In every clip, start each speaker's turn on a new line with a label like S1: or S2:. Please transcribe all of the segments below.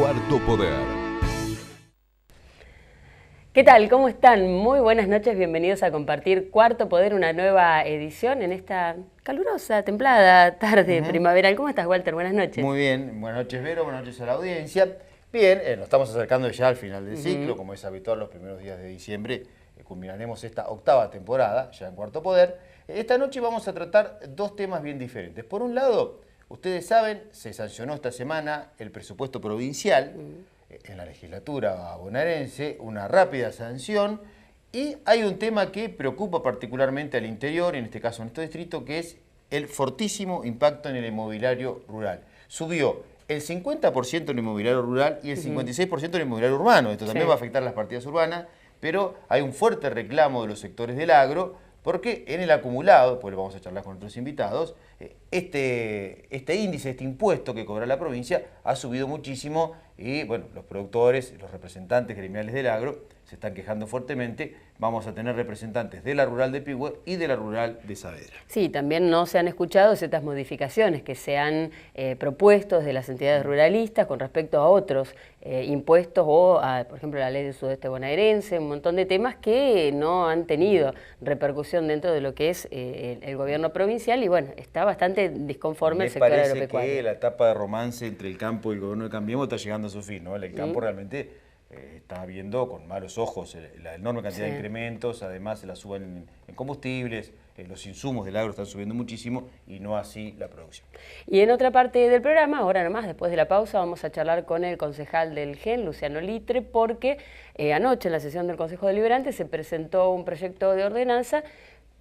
S1: Cuarto Poder.
S2: ¿Qué tal? ¿Cómo están? Muy buenas noches, bienvenidos a compartir Cuarto Poder, una nueva edición en esta calurosa, templada tarde primaveral. ¿Cómo estás, Walter? Buenas noches.
S3: Muy bien, buenas noches, Vero, buenas noches a la audiencia. Bien, nos estamos acercando ya al final del ciclo, como es habitual los primeros días de diciembre, culminaremos esta octava temporada, ya en Cuarto Poder. Esta noche vamos a tratar dos temas bien diferentes. Por un lado, ustedes saben, se sancionó esta semana el presupuesto provincial, en la legislatura bonaerense, una rápida sanción, y hay un tema que preocupa particularmente al interior, en este caso en este distrito, que es el fortísimo impacto en el inmobiliario rural. Subió el 50% en el inmobiliario rural y el 56% en el inmobiliario urbano. Esto también va a afectar las partidas urbanas, pero hay un fuerte reclamo de los sectores del agro, porque en el acumulado, pues lo vamos a charlar con otros invitados, este índice, este impuesto que cobra la provincia ha subido muchísimo y bueno, los productores, los representantes gremiales del agro se están quejando fuertemente. Vamos a tener representantes de la rural de Pigüe y de la rural de Saavedra.
S2: Sí, también no se han escuchado ciertas modificaciones que se han propuesto desde las entidades ruralistas con respecto a otros impuestos o, por ejemplo, la ley del sudeste bonaerense, un montón de temas que no han tenido repercusión dentro de lo que es el gobierno provincial y bueno, está bastante disconforme el sector agropecuario.
S3: Me parece que la etapa de romance entre el campo y el gobierno de Cambiemos está llegando a su fin, ¿no? El campo realmente está viendo con malos ojos la enorme cantidad de incrementos, además se la suben en combustibles, los insumos del agro están subiendo muchísimo y no así la producción.
S2: Y en otra parte del programa, ahora nomás, después de la pausa, vamos a charlar con el concejal del GEN, Luciano Litre, porque anoche en la sesión del Consejo Deliberante se presentó un proyecto de ordenanza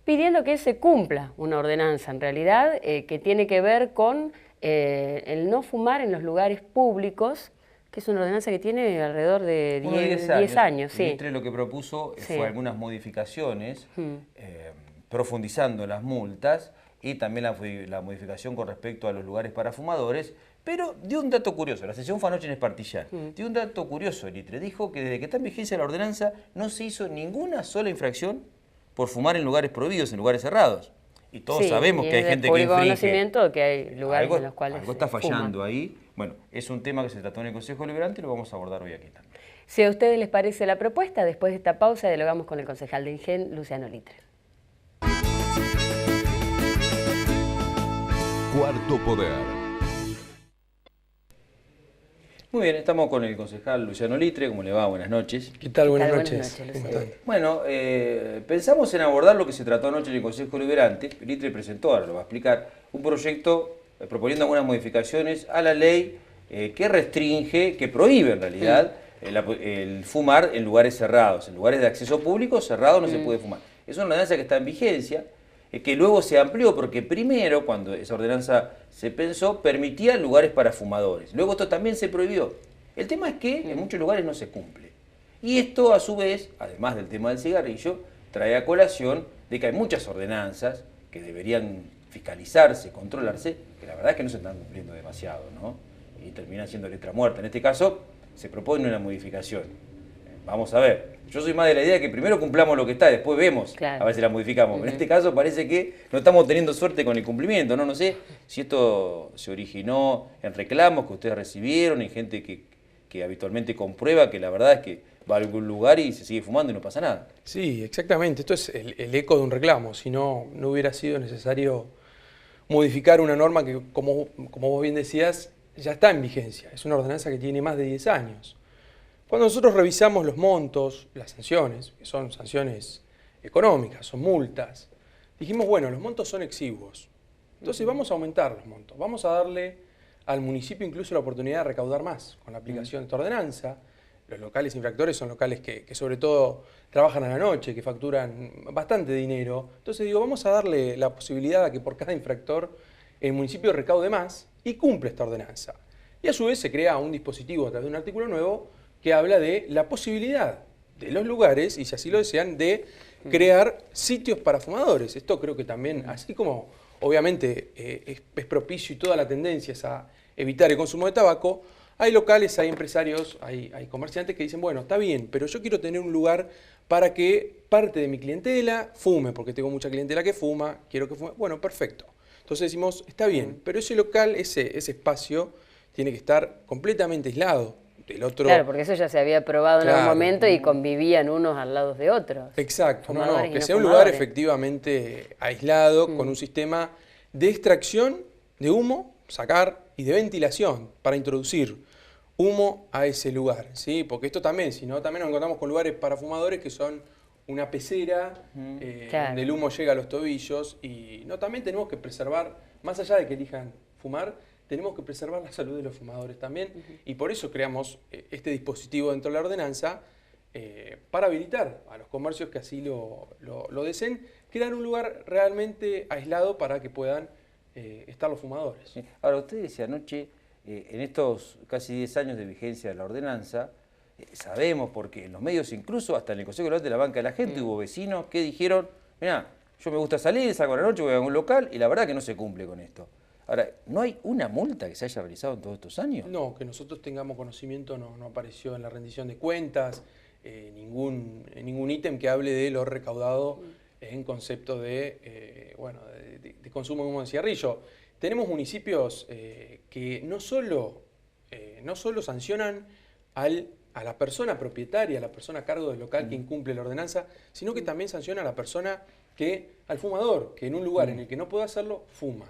S2: pidiendo que se cumpla una ordenanza, en realidad, que tiene que ver con el no fumar en los lugares públicos, que es una ordenanza que tiene alrededor de 10 años. Sí.
S3: Litre lo que propuso fue algunas modificaciones, profundizando las multas y también la modificación con respecto a los lugares para fumadores, pero dio un dato curioso. La sesión fue anoche en Espartillar. Dio un dato curioso, Litre. Dijo que desde que está en vigencia la ordenanza no se hizo ninguna sola infracción por fumar en lugares prohibidos, en lugares cerrados. Y todos sabemos que hay gente que infringe.
S2: Conocimiento que hay lugares en los cuales
S3: algo está fallando ahí. Bueno, es un tema que se trató en el Consejo Deliberante y lo vamos a abordar hoy aquí también.
S2: Si a ustedes les parece la propuesta, después de esta pausa dialogamos con el concejal de INGEN, Luciano Litre.
S1: Cuarto Poder.
S3: Muy bien, estamos con el concejal Luciano Litre. ¿Cómo le va? Buenas noches.
S4: ¿Qué tal? Buenas
S2: noches.
S3: Bueno, pensamos en abordar lo que se trató anoche en el Consejo Deliberante. Litre presentó, ahora lo va a explicar, un proyecto proponiendo algunas modificaciones a la ley que restringe, que prohíbe en realidad el fumar en lugares cerrados. En lugares de acceso público cerrados no se puede fumar. Es una ordenanza que está en vigencia, que luego se amplió porque primero, cuando esa ordenanza se pensó, permitía lugares para fumadores. Luego esto también se prohibió. El tema es que en muchos lugares no se cumple. Y esto a su vez, además del tema del cigarrillo, trae a colación de que hay muchas ordenanzas que deberían fiscalizarse, controlarse, que la verdad es que no se están cumpliendo demasiado, ¿no? Y terminan siendo letra muerta. En este caso, se propone una modificación. Vamos a ver. Yo soy más de la idea de que primero cumplamos lo que está, después vemos a ver si la modificamos. En este caso parece que no estamos teniendo suerte con el cumplimiento, ¿no? No sé si esto se originó en reclamos que ustedes recibieron, en gente que habitualmente comprueba que la verdad es que va a algún lugar y se sigue fumando y no pasa nada.
S4: Sí, exactamente. Esto es el eco de un reclamo. Si no, no hubiera sido necesario modificar una norma que, como vos bien decías, ya está en vigencia. Es una ordenanza que tiene más de 10 años. Cuando nosotros revisamos los montos, las sanciones, que son sanciones económicas, son multas, dijimos, bueno, los montos son exiguos. Entonces vamos a aumentar los montos. Vamos a darle al municipio incluso la oportunidad de recaudar más con la aplicación de esta ordenanza. Los locales infractores son locales que sobre todo trabajan a la noche, que facturan bastante dinero. Entonces digo, vamos a darle la posibilidad a que por cada infractor el municipio recaude más y cumple esta ordenanza. Y a su vez se crea un dispositivo a través de un artículo nuevo que habla de la posibilidad de los lugares, y si así lo desean, de crear sitios para fumadores. Esto creo que también, así como obviamente es propicio y toda la tendencia es a evitar el consumo de tabaco, hay locales, hay empresarios, hay comerciantes que dicen, bueno, está bien, pero yo quiero tener un lugar para que parte de mi clientela fume, porque tengo mucha clientela que fuma, quiero que fume. Bueno, perfecto. Entonces decimos, está bien, pero ese local, ese espacio, tiene que estar completamente aislado del otro...
S2: Claro, porque eso ya se había probado en algún
S4: Claro.
S2: momento y convivían unos al lado de otros.
S4: Exacto,
S2: Fumadores y
S4: que
S2: no
S4: sea un lugar
S2: fumadores.
S4: efectivamente aislado, con un sistema de extracción de humo, sacar, y de ventilación para introducir humo a ese lugar, ¿sí? Porque esto también, si no, también nos encontramos con lugares para fumadores que son una pecera,
S2: Claro.
S4: donde el humo llega a los tobillos, y no, también tenemos que preservar, más allá de que elijan fumar, tenemos que preservar la salud de los fumadores también, y por eso creamos este dispositivo dentro de la ordenanza, para habilitar a los comercios que así lo deseen, crear un lugar realmente aislado para que puedan estar los fumadores.
S3: Sí. Ahora, usted decía anoche, en estos casi 10 años de vigencia de la ordenanza, sabemos porque en los medios, incluso hasta en el Consejo Liberante de la Banca de la Gente, hubo vecinos que dijeron, mirá, yo me gusta salir, salgo a la noche, voy a un local, y la verdad que no se cumple con esto. Ahora, ¿no hay una multa que se haya realizado en todos estos años?
S4: No, que nosotros tengamos conocimiento no apareció en la rendición de cuentas, ningún ítem que hable de lo recaudado en concepto de consumo de humo de cigarrillo. Tenemos municipios que no solo sancionan a la persona propietaria, a la persona a cargo del local que incumple la ordenanza, sino que también sanciona a la persona al fumador, que en un lugar en el que no puede hacerlo, fuma.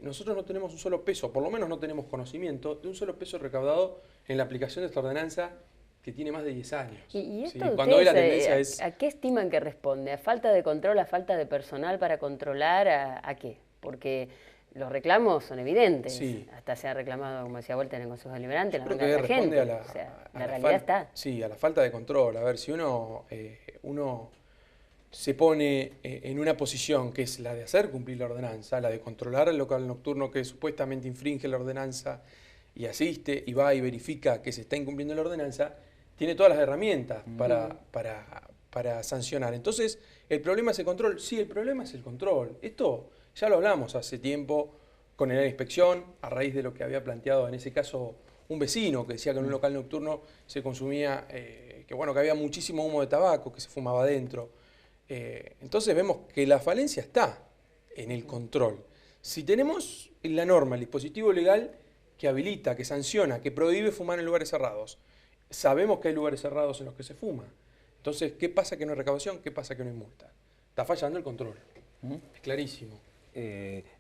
S4: Nosotros no tenemos un solo peso, por lo menos no tenemos conocimiento de un solo peso recaudado en la aplicación de esta ordenanza que tiene más de 10 años.
S2: ¿Y esto
S4: ¿sí? Cuando hoy la
S2: ustedes,
S4: tendencia es...
S2: a qué estiman que responde? ¿A falta de control, a falta de personal para controlar? ¿A qué? Porque los reclamos son evidentes.
S4: Sí.
S2: Hasta se ha reclamado, como decía Vuelta, en el Consejo Deliberante, en la
S4: Creo
S2: banca
S4: que
S2: de la
S4: responde
S2: gente.
S4: a la,
S2: O sea,
S4: a
S2: la
S4: la
S2: realidad está.
S4: Sí, a la falta de control. A ver, si uno se pone en una posición que es la de hacer cumplir la ordenanza, la de controlar el local nocturno que supuestamente infringe la ordenanza y asiste y va y verifica que se está incumpliendo la ordenanza, tiene todas las herramientas para sancionar. Entonces, ¿el problema es el control? Sí, el problema es el control. Esto ya lo hablamos hace tiempo con la inspección, a raíz de lo que había planteado en ese caso un vecino que decía que en un local nocturno se consumía, que había muchísimo humo de tabaco, que se fumaba adentro. Entonces vemos que la falencia está en el control. Si tenemos la norma, el dispositivo legal que habilita, que sanciona, que prohíbe fumar en lugares cerrados, sabemos que hay lugares cerrados en los que se fuma. Entonces, ¿qué pasa que no hay recaudación? ¿Qué pasa que no hay multa? Está fallando el control. Es clarísimo.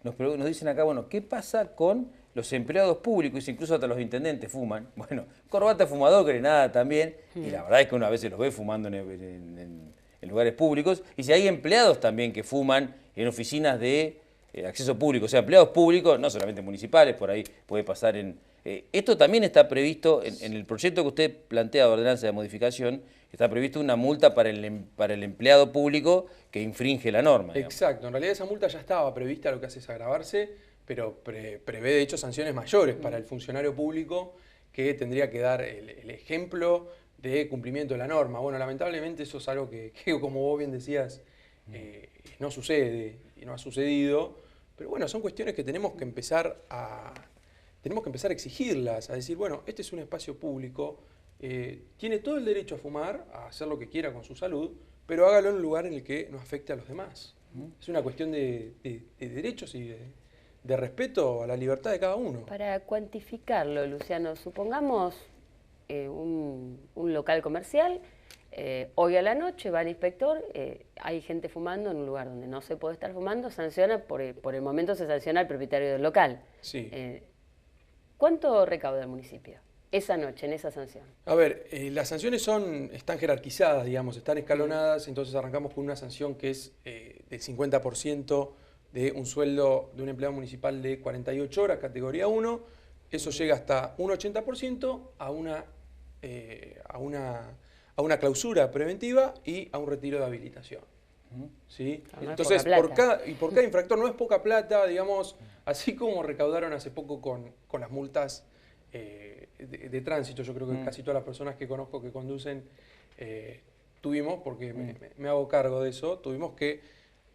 S3: Nos dicen acá, bueno, ¿qué pasa con los empleados públicos? Incluso hasta los intendentes fuman. Bueno, corbata fumador, grenada también. Y la verdad es que uno a veces los ve fumando en lugares públicos. Y si hay empleados también que fuman en oficinas de acceso público, o sea, empleados públicos, no solamente municipales, por ahí puede pasar en... esto también está previsto en el proyecto que usted plantea de ordenanza de modificación, está previsto una multa para el empleado público que infringe la norma. Digamos.
S4: Exacto, en realidad esa multa ya estaba prevista, lo que hace es agravarse, pero prevé de hecho sanciones mayores para el funcionario público que tendría que dar el ejemplo de cumplimiento de la norma. Bueno, lamentablemente eso es algo que como vos bien decías, no sucede y no ha sucedido, pero bueno, son cuestiones que tenemos que empezar a exigirlas, a decir, bueno, este es un espacio público, tiene todo el derecho a fumar, a hacer lo que quiera con su salud, pero hágalo en un lugar en el que no afecte a los demás. Es una cuestión de derechos y de respeto a la libertad de cada uno.
S2: Para cuantificarlo, Luciano, supongamos un local comercial, hoy a la noche va el inspector, hay gente fumando en un lugar donde no se puede estar fumando, sanciona, por el momento se sanciona al propietario del local.
S4: Sí.
S2: ¿Cuánto recauda el municipio esa noche en esa sanción?
S4: A ver, las sanciones están jerarquizadas, digamos, están escalonadas, entonces arrancamos con una sanción que es del 50% de un sueldo de un empleado municipal de 48 horas, categoría 1, eso llega hasta un 80% a una clausura preventiva y a un retiro de habilitación. ¿Sí?
S2: No
S4: Entonces,
S2: es poca
S4: por cada infractor no es poca plata, digamos, así como recaudaron hace poco con las multas de tránsito. Yo creo que casi todas las personas que conozco que conducen tuvimos, porque me hago cargo de eso, tuvimos que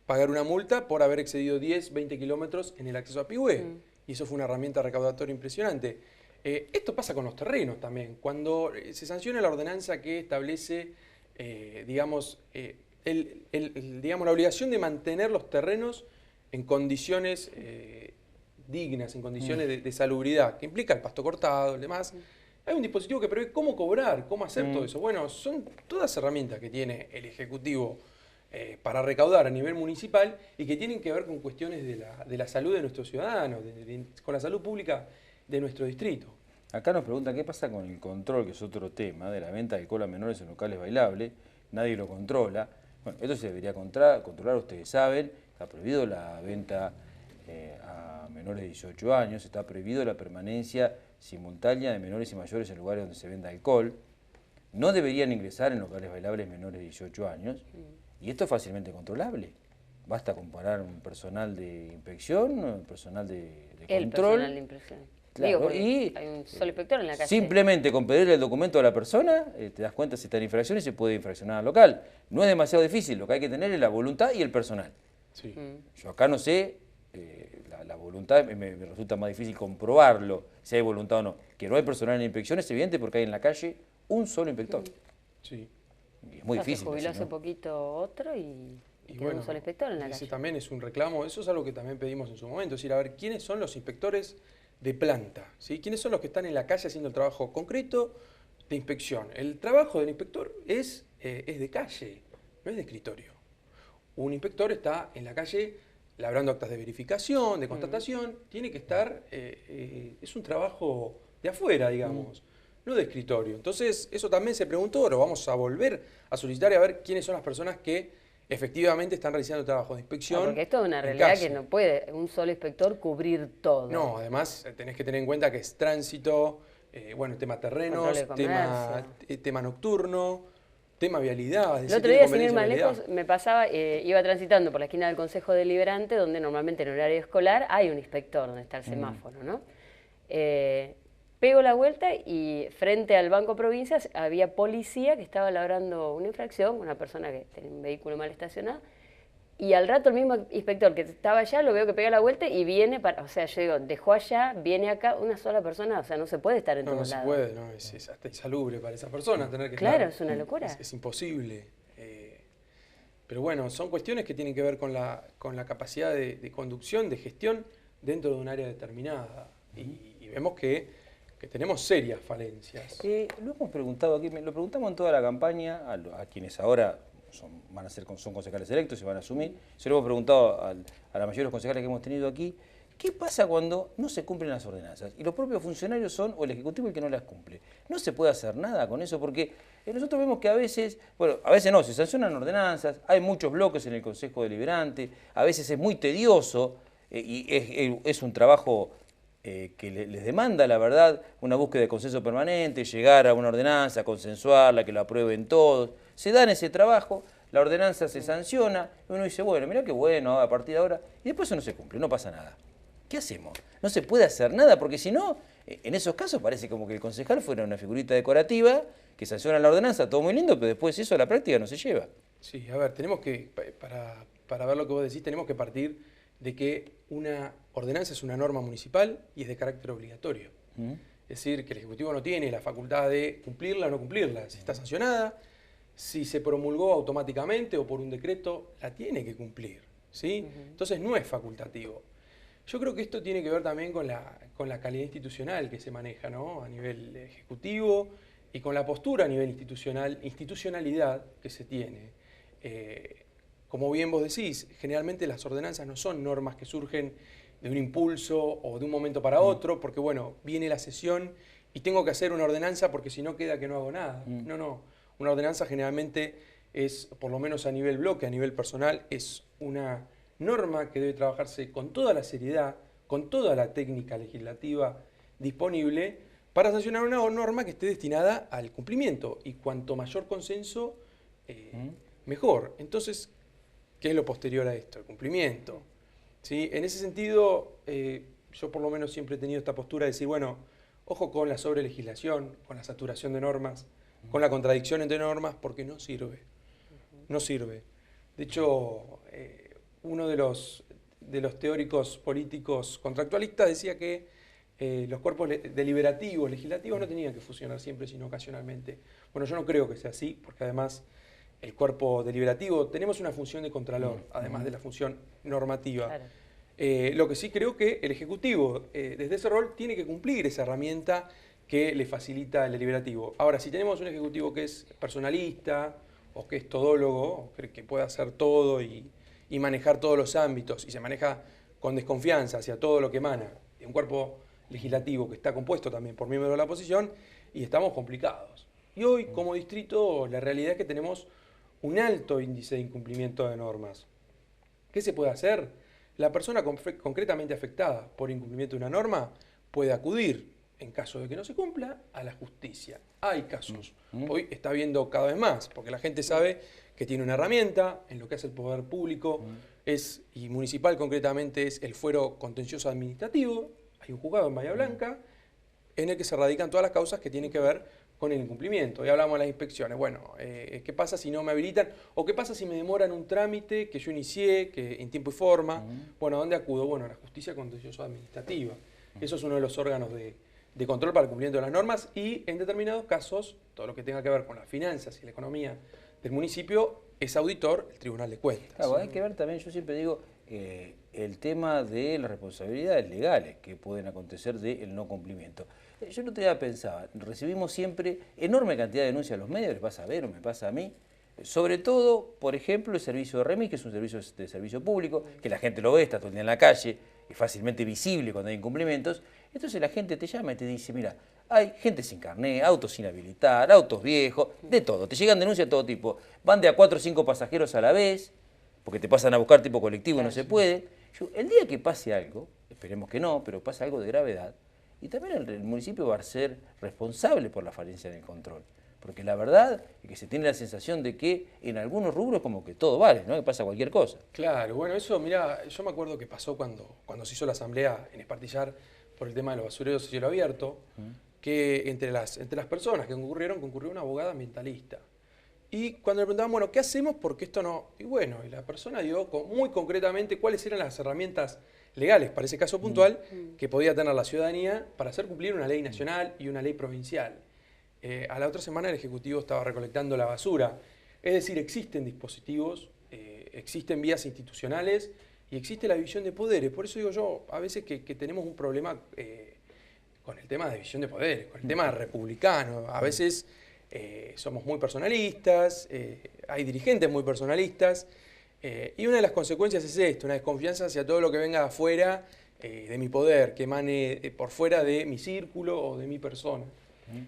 S4: pagar una multa por haber excedido 10, 20 kilómetros en el acceso a Pigüé. Y eso fue una herramienta recaudatoria impresionante. Esto pasa con los terrenos también. Cuando se sanciona la ordenanza que establece, digamos, la obligación de mantener los terrenos en condiciones dignas, en condiciones de salubridad, que implica el pasto cortado y demás, hay un dispositivo que prevé cómo cobrar, cómo hacer todo eso. Bueno, son todas herramientas que tiene el Ejecutivo para recaudar a nivel municipal y que tienen que ver con cuestiones de la salud de nuestros ciudadanos, con la salud pública de nuestro distrito.
S3: Acá nos preguntan qué pasa con el control, que es otro tema, de la venta de alcohol a menores en locales bailables. Nadie lo controla. Bueno, esto se debería controlar, ustedes saben. Está prohibido la venta a menores de 18 años, está prohibido la permanencia simultánea de menores y mayores en lugares donde se venda alcohol. No deberían ingresar en locales bailables menores de 18 años. Y esto es fácilmente controlable. Basta comparar un personal de inspección, un personal de
S2: El
S3: control.
S2: personal de impresión.
S3: Claro,
S2: Digo, porque
S3: y
S2: hay un solo inspector en la calle.
S3: simplemente con pedirle el documento a la persona, te das cuenta si está en infracción y se puede infraccionar al local. No es demasiado difícil, lo que hay que tener es la voluntad y el personal.
S4: Sí.
S3: Yo acá no sé, la voluntad me resulta más difícil comprobarlo, si hay voluntad o no. Que no hay personal en inspección es evidente porque hay en la calle un solo inspector.
S4: Sí.
S3: Y es muy
S2: Se
S3: difícil.
S2: jubiló
S3: así,
S2: hace
S3: ¿no?
S2: poquito otro y quedó
S4: bueno,
S2: un solo inspector en la
S4: ese
S2: calle.
S4: también es un reclamo, eso es algo que también pedimos en su momento, es decir, a ver, ¿quiénes son los inspectores de planta? ¿Sí? ¿Quiénes son los que están en la calle haciendo el trabajo concreto de inspección? El trabajo del inspector es de calle, no es de escritorio. Un inspector está en la calle labrando actas de verificación, de constatación, tiene que estar, es un trabajo de afuera, digamos, no de escritorio. Entonces, eso también se preguntó, lo vamos a volver a solicitar y a ver quiénes son las personas que efectivamente están realizando trabajo de inspección.
S2: Porque esto es una
S4: en
S2: realidad
S4: calle.
S2: que no puede un solo inspector cubrir todo.
S4: No, además tenés que tener en cuenta que es tránsito, bueno, tema terrenos,
S2: Control de comercio.
S4: tema nocturno, tema vialidad.
S2: El otro día, sin ir más lejos, me pasaba, iba transitando por la esquina del Consejo Deliberante, donde normalmente en horario escolar hay un inspector donde está el semáforo, ¿no? Pego la vuelta y frente al Banco Provincias había policía que estaba labrando una infracción, una persona que tenía un vehículo mal estacionado, y al rato el mismo inspector que estaba allá lo veo que pega la vuelta y viene para, o sea, yo digo, dejó allá, viene acá, una sola persona, o sea, no se puede estar en
S4: No, no
S2: todos
S4: se
S2: lados.
S4: puede, no, es hasta insalubre para esa persona tener que
S2: Claro,
S4: estar.
S2: es una locura.
S4: Es imposible. Pero bueno, son cuestiones que tienen que ver con la capacidad de conducción, de gestión dentro de un área determinada. Y vemos que tenemos serias falencias.
S3: Lo hemos preguntado aquí, lo preguntamos en toda la campaña a quienes ahora son concejales electos y van a asumir. Se lo hemos preguntado a la mayoría de los concejales que hemos tenido aquí. ¿Qué pasa cuando no se cumplen las ordenanzas? Y los propios funcionarios son, o el Ejecutivo, el que no las cumple. No se puede hacer nada con eso porque nosotros vemos que a veces no, se sancionan ordenanzas, hay muchos bloques en el Consejo Deliberante, a veces es muy tedioso y es un trabajo que les demanda, la verdad, una búsqueda de consenso permanente, llegar a una ordenanza, consensuarla, que la aprueben todos. Se dan ese trabajo, la ordenanza se sanciona, y uno dice, bueno, mirá qué bueno, a partir de ahora, y después eso no se cumple, no pasa nada. ¿Qué hacemos? No se puede hacer nada, porque si no, en esos casos parece como que el concejal fuera una figurita decorativa, que sanciona la ordenanza, todo muy lindo, pero después eso a la práctica no se lleva.
S4: Sí, a ver, tenemos que, para ver lo que vos decís, tenemos que partir de que una ordenanza es una norma municipal y es de carácter obligatorio. Es decir, que el Ejecutivo no tiene la facultad de cumplirla o no cumplirla. Si está sancionada, si se promulgó automáticamente o por un decreto, la tiene que cumplir, ¿sí? Entonces no es facultativo. Yo creo que esto tiene que ver también con la calidad institucional que se maneja, ¿no? A nivel ejecutivo y con la postura a nivel institucionalidad que se tiene. Como bien vos decís, generalmente las ordenanzas no son normas que surgen de un impulso o de un momento para otro, porque bueno, viene la sesión y tengo que hacer una ordenanza porque si no queda que no hago nada. No, no. Una ordenanza generalmente es, por lo menos a nivel bloque, a nivel personal, es una norma que debe trabajarse con toda la seriedad, con toda la técnica legislativa disponible para sancionar una norma que esté destinada al cumplimiento. Y cuanto mayor consenso, mejor. Entonces, ¿qué es lo posterior a esto? El cumplimiento. ¿Sí? En ese sentido, yo por lo menos siempre he tenido esta postura de decir, bueno, ojo con la sobrelegislación, con la saturación de normas, con la contradicción entre normas, porque no sirve. No sirve. De hecho, uno de los teóricos políticos contractualistas decía que los cuerpos deliberativos, legislativos, no tenían que fusionar siempre, sino ocasionalmente. Bueno, yo no creo que sea así, porque además el cuerpo deliberativo, tenemos una función de contralor, además de la función normativa.
S2: Claro.
S4: Lo que sí creo que el Ejecutivo, desde ese rol, tiene que cumplir esa herramienta que le facilita el deliberativo. Ahora, si tenemos un ejecutivo que es personalista o que es todólogo, o que puede hacer todo y manejar todos los ámbitos y se maneja con desconfianza hacia todo lo que emana de un cuerpo legislativo que está compuesto también por miembros de la oposición, y estamos complicados. Y hoy, como distrito, la realidad es que tenemos un alto índice de incumplimiento de normas. ¿Qué se puede hacer? La persona concretamente afectada por incumplimiento de una norma puede acudir, en caso de que no se cumpla, a la justicia. Hay casos. Hoy está viendo cada vez más, porque la gente sabe que tiene una herramienta en lo que hace el poder público, y municipal concretamente es el fuero contencioso administrativo. Hay un juzgado en Bahía Blanca en el que se radican todas las causas que tienen que ver con el incumplimiento. Y hablamos de las inspecciones. Bueno, ¿qué pasa si no me habilitan? ¿O qué pasa si me demoran un trámite que yo inicié, que en tiempo y forma? Bueno, ¿a dónde acudo? Bueno, a la justicia contencioso administrativa. Eso es uno de los órganos de control para el cumplimiento de las normas, y en determinados casos, todo lo que tenga que ver con las finanzas y la economía del municipio, es auditor el Tribunal de Cuentas.
S3: Claro, hay que ver también, yo siempre digo, el tema de las responsabilidades legales que pueden acontecer del no cumplimiento. Yo no te pensaba, recibimos siempre enorme cantidad de denuncias a los medios, les pasa a ver o me pasa a mí, sobre todo, por ejemplo, el servicio de remis, que es un servicio de servicio público, que la gente lo ve, está todo el día en la calle, es fácilmente visible cuando hay incumplimientos. Entonces la gente te llama y te dice, mira, hay gente sin carné, autos sin habilitar, autos viejos, de todo. Te llegan denuncias de todo tipo. Van de a 4 o 5 pasajeros a la vez, porque te pasan a buscar tipo colectivo y no se puede. El día que pase algo, esperemos que no, pero pasa algo de gravedad, y también el municipio va a ser responsable por la falencia en el control. Porque la verdad es que se tiene la sensación de que en algunos rubros como que todo vale, ¿no? Que pasa cualquier cosa.
S4: Claro, bueno, eso, mira, yo me acuerdo que pasó cuando se hizo la asamblea en Espartillar por el tema de los basureros a cielo abierto, que entre las personas que concurrió una abogada ambientalista. Y cuando le preguntaban, bueno, ¿qué hacemos porque esto no...? Y bueno, y la persona dio muy concretamente cuáles eran las herramientas legales para ese caso puntual que podía tener la ciudadanía para hacer cumplir una ley nacional y una ley provincial. A la otra semana el Ejecutivo estaba recolectando la basura. Es decir, existen dispositivos, existen vías institucionales y existe la división de poderes. Por eso digo yo, a veces que tenemos un problema con el tema de división de poderes, con el tema republicano. A veces somos muy personalistas, hay dirigentes muy personalistas, y una de las consecuencias es esto, una desconfianza hacia todo lo que venga de afuera de mi poder, que emane por fuera de mi círculo o de mi persona.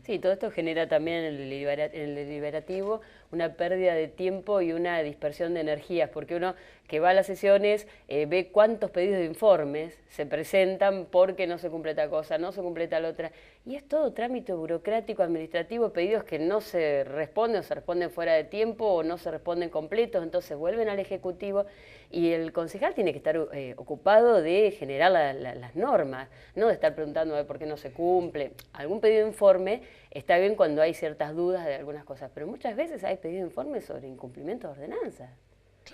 S2: Sí, todo esto genera también en el deliberativo una pérdida de tiempo y una dispersión de energías, porque uno que va a las sesiones ve cuántos pedidos de informes se presentan porque no se cumple tal cosa, no se cumple tal otra, y es todo trámite burocrático, administrativo, pedidos que no se responden o se responden fuera de tiempo o no se responden completos, entonces vuelven al Ejecutivo y el concejal tiene que estar ocupado de generar las normas, no de estar preguntando a ver por qué no se cumple. Algún pedido de informe está bien cuando hay ciertas dudas de algunas cosas, pero muchas veces hay pedido de informe sobre incumplimiento de ordenanzas.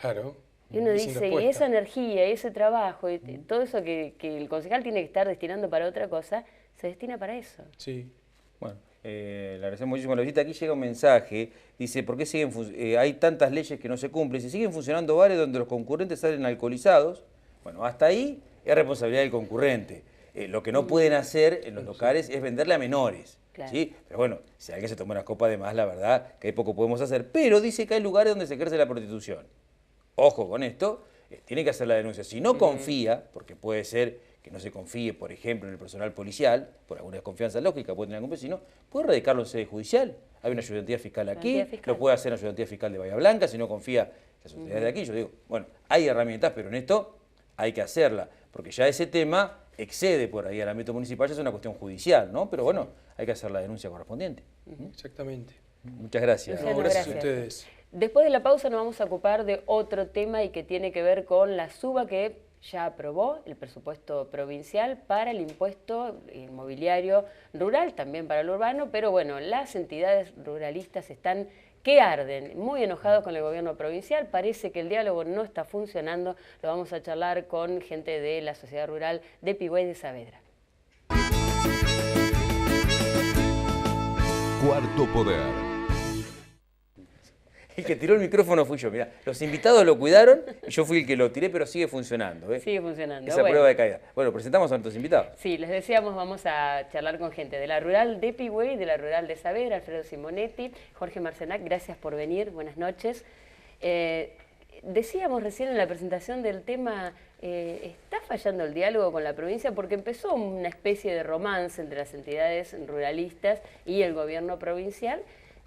S4: Claro.
S2: Y uno dice, y esa energía, y ese trabajo, y todo eso que el concejal tiene que estar destinando para otra cosa, se destina para eso.
S4: Sí.
S3: Bueno, le agradecemos muchísimo la visita. Aquí llega un mensaje, dice, ¿por qué hay tantas leyes que no se cumplen? Si siguen funcionando bares donde los concurrentes salen alcoholizados, bueno, hasta ahí es responsabilidad del concurrente. Lo que no pueden hacer en los locales es venderle a menores. Claro. ¿Sí? Pero bueno, si alguien se toma una copa de más, la verdad que hay poco podemos hacer. Pero dice que hay lugares donde se ejerce la prostitución. Ojo con esto, tiene que hacer la denuncia. Si no confía, porque puede ser que no se confíe, por ejemplo, en el personal policial, por alguna desconfianza lógica, puede tener algún vecino, puede radicarlo en sede judicial. Hay una ayudantía fiscal aquí, lo puede hacer la ayudantía fiscal de Bahía Blanca, si no confía en las autoridades de aquí. Yo digo, bueno, hay herramientas, pero en esto hay que hacerla, porque ya ese tema excede por ahí al ámbito municipal, ya es una cuestión judicial, ¿no? Pero bueno, hay que hacer la denuncia correspondiente.
S4: Exactamente.
S3: Muchas gracias.
S4: No, gracias a ustedes.
S2: Después de la pausa nos vamos a ocupar de otro tema y que tiene que ver con la SUBA que ya aprobó el presupuesto provincial para el impuesto inmobiliario rural, también para el urbano, pero bueno, las entidades ruralistas están que arden, muy enojados con el gobierno provincial, parece que el diálogo no está funcionando, lo vamos a charlar con gente de la sociedad rural de Pigüey de Saavedra.
S1: Cuarto Poder.
S3: El que tiró el micrófono fui yo. Mirá, los invitados lo cuidaron y yo fui el que lo tiré, pero sigue funcionando.
S2: Sigue funcionando.
S3: Esa prueba de caída. Bueno, presentamos a nuestros invitados.
S2: Sí, les decíamos, vamos a charlar con gente de la rural de Pigüey, de la rural de Saavedra, Alfredo Simonetti, Jorge Marcenac, gracias por venir, buenas noches. Decíamos recién en la presentación del tema, ¿está fallando el diálogo con la provincia? Porque empezó una especie de romance entre las entidades ruralistas y el gobierno provincial,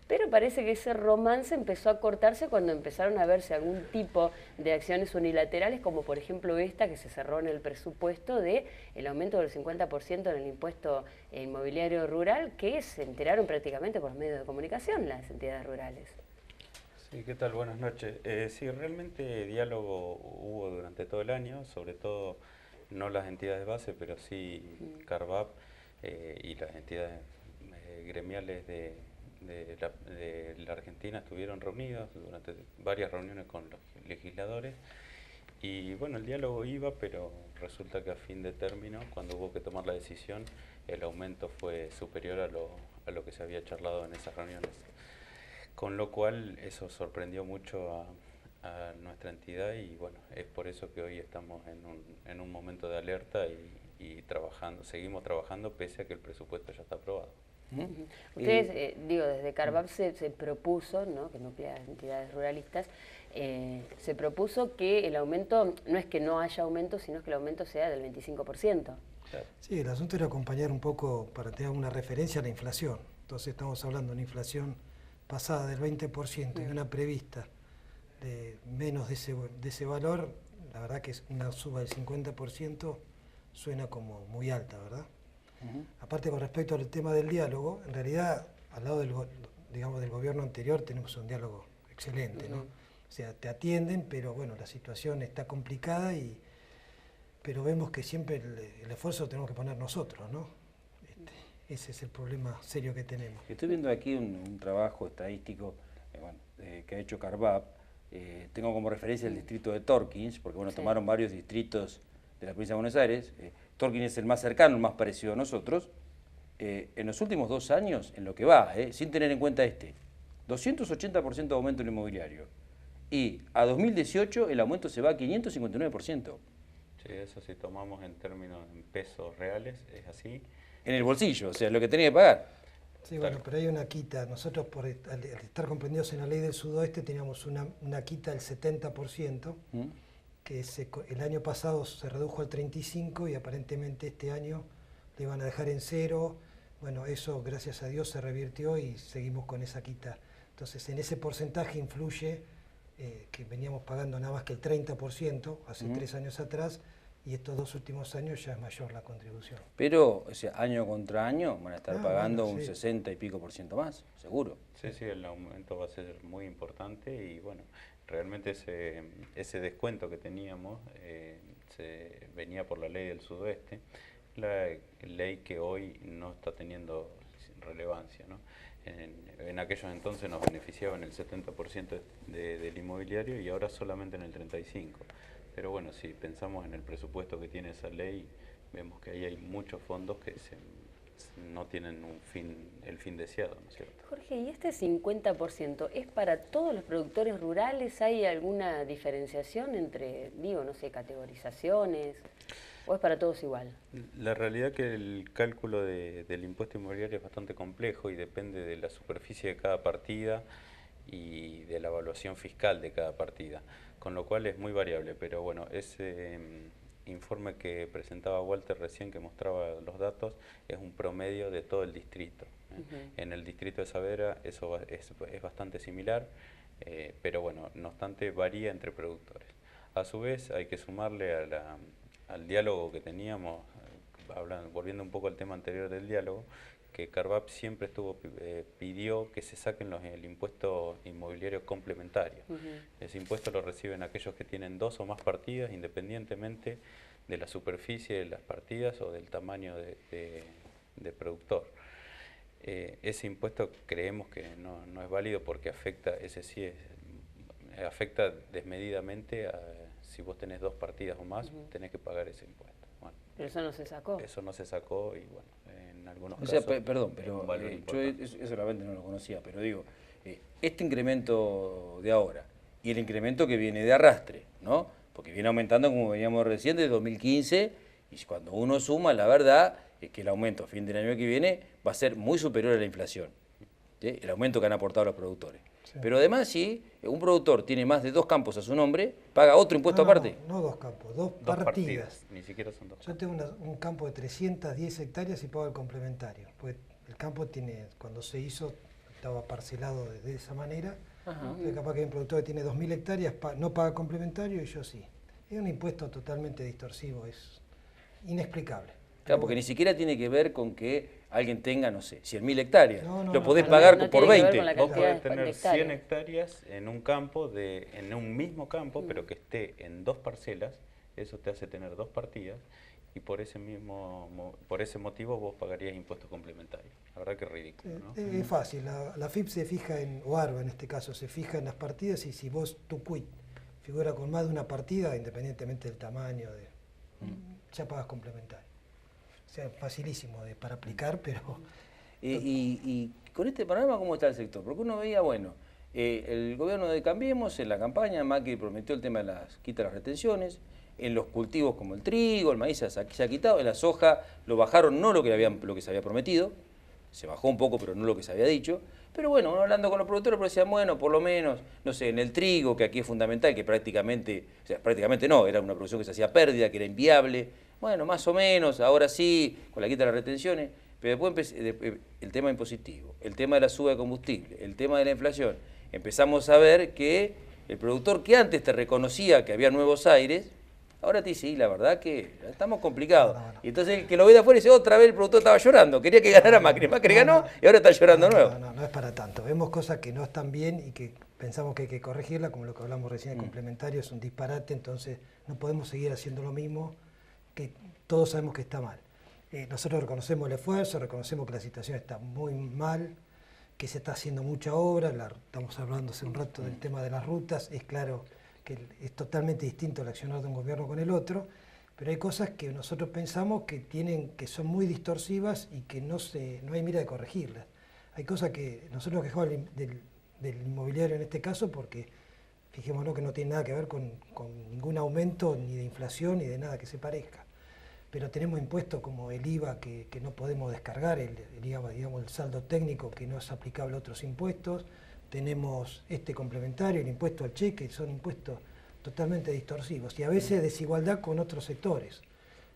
S2: pero parece que ese romance empezó a cortarse cuando empezaron a verse algún tipo de acciones unilaterales, como por ejemplo esta que se cerró en el presupuesto de el aumento del 50% en el impuesto inmobiliario rural, que se enteraron prácticamente por los medios de comunicación las entidades rurales.
S5: Sí, ¿qué tal? Buenas noches. Sí, realmente diálogo hubo durante todo el año, sobre todo no las entidades base, pero sí CARVAP y las entidades gremiales de la Argentina estuvieron reunidos durante varias reuniones con los legisladores y bueno, el diálogo iba, pero resulta que a fin de término, cuando hubo que tomar la decisión, el aumento fue superior a lo que se había charlado en esas reuniones. Con lo cual eso sorprendió mucho a nuestra entidad y bueno, es por eso que hoy estamos en un momento de alerta y trabajando, seguimos trabajando pese a que el presupuesto ya está aprobado.
S2: Ustedes, desde CARVAP se propuso, ¿no?, que nuclea entidades ruralistas, se propuso que el aumento, no es que no haya aumento, sino que el aumento sea del 25%.
S5: Claro.
S6: Sí, el asunto era acompañar un poco, para tener una referencia a la inflación. Entonces estamos hablando de una inflación pasada del 20% y una prevista de menos de ese valor. La verdad que es una suba del 50% suena como muy alta, ¿verdad? Aparte, con respecto al tema del diálogo, en realidad, al lado del gobierno anterior tenemos un diálogo excelente, ¿no? O sea, te atienden, pero bueno, la situación está complicada, pero vemos que siempre el esfuerzo lo tenemos que poner nosotros, ¿no? Ese es el problema serio que tenemos.
S3: Estoy viendo aquí un trabajo estadístico que ha hecho CARVAP. Tengo como referencia el distrito de Torkins, porque bueno, tomaron varios distritos de la provincia de Buenos Aires. Torkins es el más cercano, el más parecido a nosotros. En los últimos 2 años, en lo que va, sin tener en cuenta 280% de aumento en el inmobiliario. Y a 2018 el aumento se va a 559%.
S5: Sí, eso si tomamos en términos en pesos reales, es así.
S3: En el bolsillo, o sea, lo que tenía que pagar.
S6: Sí, bueno, pero hay una quita. Nosotros, al estar comprendidos en la ley del sudoeste, teníamos una quita del 70%, que el año pasado se redujo al 35% y aparentemente este año le van a dejar en 0. Bueno, eso gracias a Dios se revirtió y seguimos con esa quita. Entonces, en ese porcentaje influye que veníamos pagando nada más que el 30% hace 3 años atrás, y estos 2 últimos años ya es mayor la contribución.
S3: Pero, o sea, año contra año van a estar pagando
S6: bueno,
S3: un 60 y pico por ciento más, seguro.
S5: Sí, sí, el aumento va a ser muy importante y bueno, realmente ese descuento que teníamos se venía por la ley del sudoeste, la ley que hoy no está teniendo relevancia, ¿no? En aquellos entonces nos beneficiaba en el 70% del inmobiliario y ahora solamente en el 35%. Pero bueno, si pensamos en el presupuesto que tiene esa ley, vemos que ahí hay muchos fondos que no tienen el fin deseado, ¿no es cierto?
S2: Jorge, ¿y este 50% es para todos los productores rurales? ¿Hay alguna diferenciación entre, no sé, categorizaciones? ¿O es para todos igual?
S5: La realidad es que el cálculo del impuesto inmobiliario es bastante complejo y depende de la superficie de cada partida y de la evaluación fiscal de cada partida, con lo cual es muy variable, pero bueno, ese informe que presentaba Walter recién, que mostraba los datos, es un promedio de todo el distrito. En el distrito de Saavedra eso es bastante similar, pero bueno, no obstante varía entre productores. A su vez hay que sumarle al diálogo que teníamos, volviendo un poco al tema anterior del diálogo, que CARVAP siempre pidió que se saquen el impuesto inmobiliario complementario. Ese impuesto lo reciben aquellos que tienen 2 o más partidas, independientemente de la superficie de las partidas o del tamaño de productor. Ese impuesto creemos que no es válido porque afecta desmedidamente si vos tenés 2 partidas o más, tenés que pagar ese impuesto. Bueno,
S2: pero eso no se sacó.
S5: Eso no se sacó y bueno, en algunos
S3: O sea,
S5: casos...
S3: perdón, pero
S5: un valor
S3: yo
S5: importante.
S3: eso realmente no lo conocía, pero digo, este incremento de ahora y el incremento que viene de arrastre, ¿no? Porque viene aumentando, como veníamos recién, desde 2015, y cuando uno suma, la verdad es que el aumento a fin del año que viene va a ser muy superior a la inflación, ¿sí? El aumento que han aportado los productores. Sí. Pero además, si un productor tiene más de 2 campos a su nombre, paga otro impuesto aparte.
S6: No 2 campos, dos partidas.
S5: Ni siquiera son 2 campos.
S6: Yo tengo un campo de 310 hectáreas y pago el complementario. Pues el campo tiene, cuando se hizo, estaba parcelado de esa manera. Entonces, capaz que hay un productor que tiene 2.000 hectáreas, no paga complementario y yo sí. Es un impuesto totalmente distorsivo, es inexplicable.
S3: Claro, porque ni siquiera tiene que ver con que alguien tenga, no sé, 100.000 hectáreas. Lo podés pagar por 20.
S5: Vos podés tener 100 hectáreas en un campo, en un mismo campo, pero que esté en 2 parcelas. Eso te hace tener 2 partidas y por ese motivo vos pagarías impuestos complementarios. La verdad que es ridículo, ¿no?
S6: Es fácil, la FIP se fija o ARBA en este caso, se fija en las partidas y si vos, tu quit, figura con más de una partida, independientemente del tamaño, ya pagas complementario. O sea, facilísimo para aplicar, pero...
S3: Y con este panorama, ¿cómo está el sector? Porque uno veía, bueno, el gobierno de Cambiemos, en la campaña, Macri prometió el tema de las quita las retenciones, en los cultivos como el trigo, el maíz se ha quitado, en la soja lo bajaron, no lo que se había prometido, se bajó un poco, pero no lo que se había dicho. Pero bueno, uno hablando con los productores, pero decían, bueno, por lo menos, no sé, en el trigo, que aquí es fundamental, que prácticamente no, era una producción que se hacía pérdida, que era inviable. Bueno, más o menos, ahora sí, con la quita de las retenciones, pero después el tema impositivo, el tema de la suba de combustible, el tema de la inflación. Empezamos a ver que el productor que antes te reconocía que había nuevos aires, ahora te dice, sí, la verdad que estamos complicados. No. Y entonces el que lo ve de afuera dice, otra vez el productor estaba llorando, quería que ganara Macri. Macri ganó y ahora está llorando de nuevo.
S6: No es para tanto. Vemos cosas que no están bien y que pensamos que hay que corregirla, como lo que hablamos recién, el complementario es un disparate, entonces no podemos seguir haciendo lo mismo que todos sabemos que está mal. Nosotros reconocemos el esfuerzo, reconocemos que la situación está muy mal, que se está haciendo mucha obra, estamos hablando hace un rato del tema de las rutas, es claro que es totalmente distinto el accionar de un gobierno con el otro, pero hay cosas que nosotros pensamos que son muy distorsivas y que no hay mira de corregirlas. Hay cosas que nosotros nos quejamos del inmobiliario en este caso porque fijémonos que no tiene nada que ver con ningún aumento ni de inflación ni de nada que se parezca. Pero tenemos impuestos como el IVA que no podemos descargar, el IVA, digamos, el saldo técnico que no es aplicable a otros impuestos. Tenemos este complementario, el impuesto al cheque, son impuestos totalmente distorsivos y a veces desigualdad con otros sectores.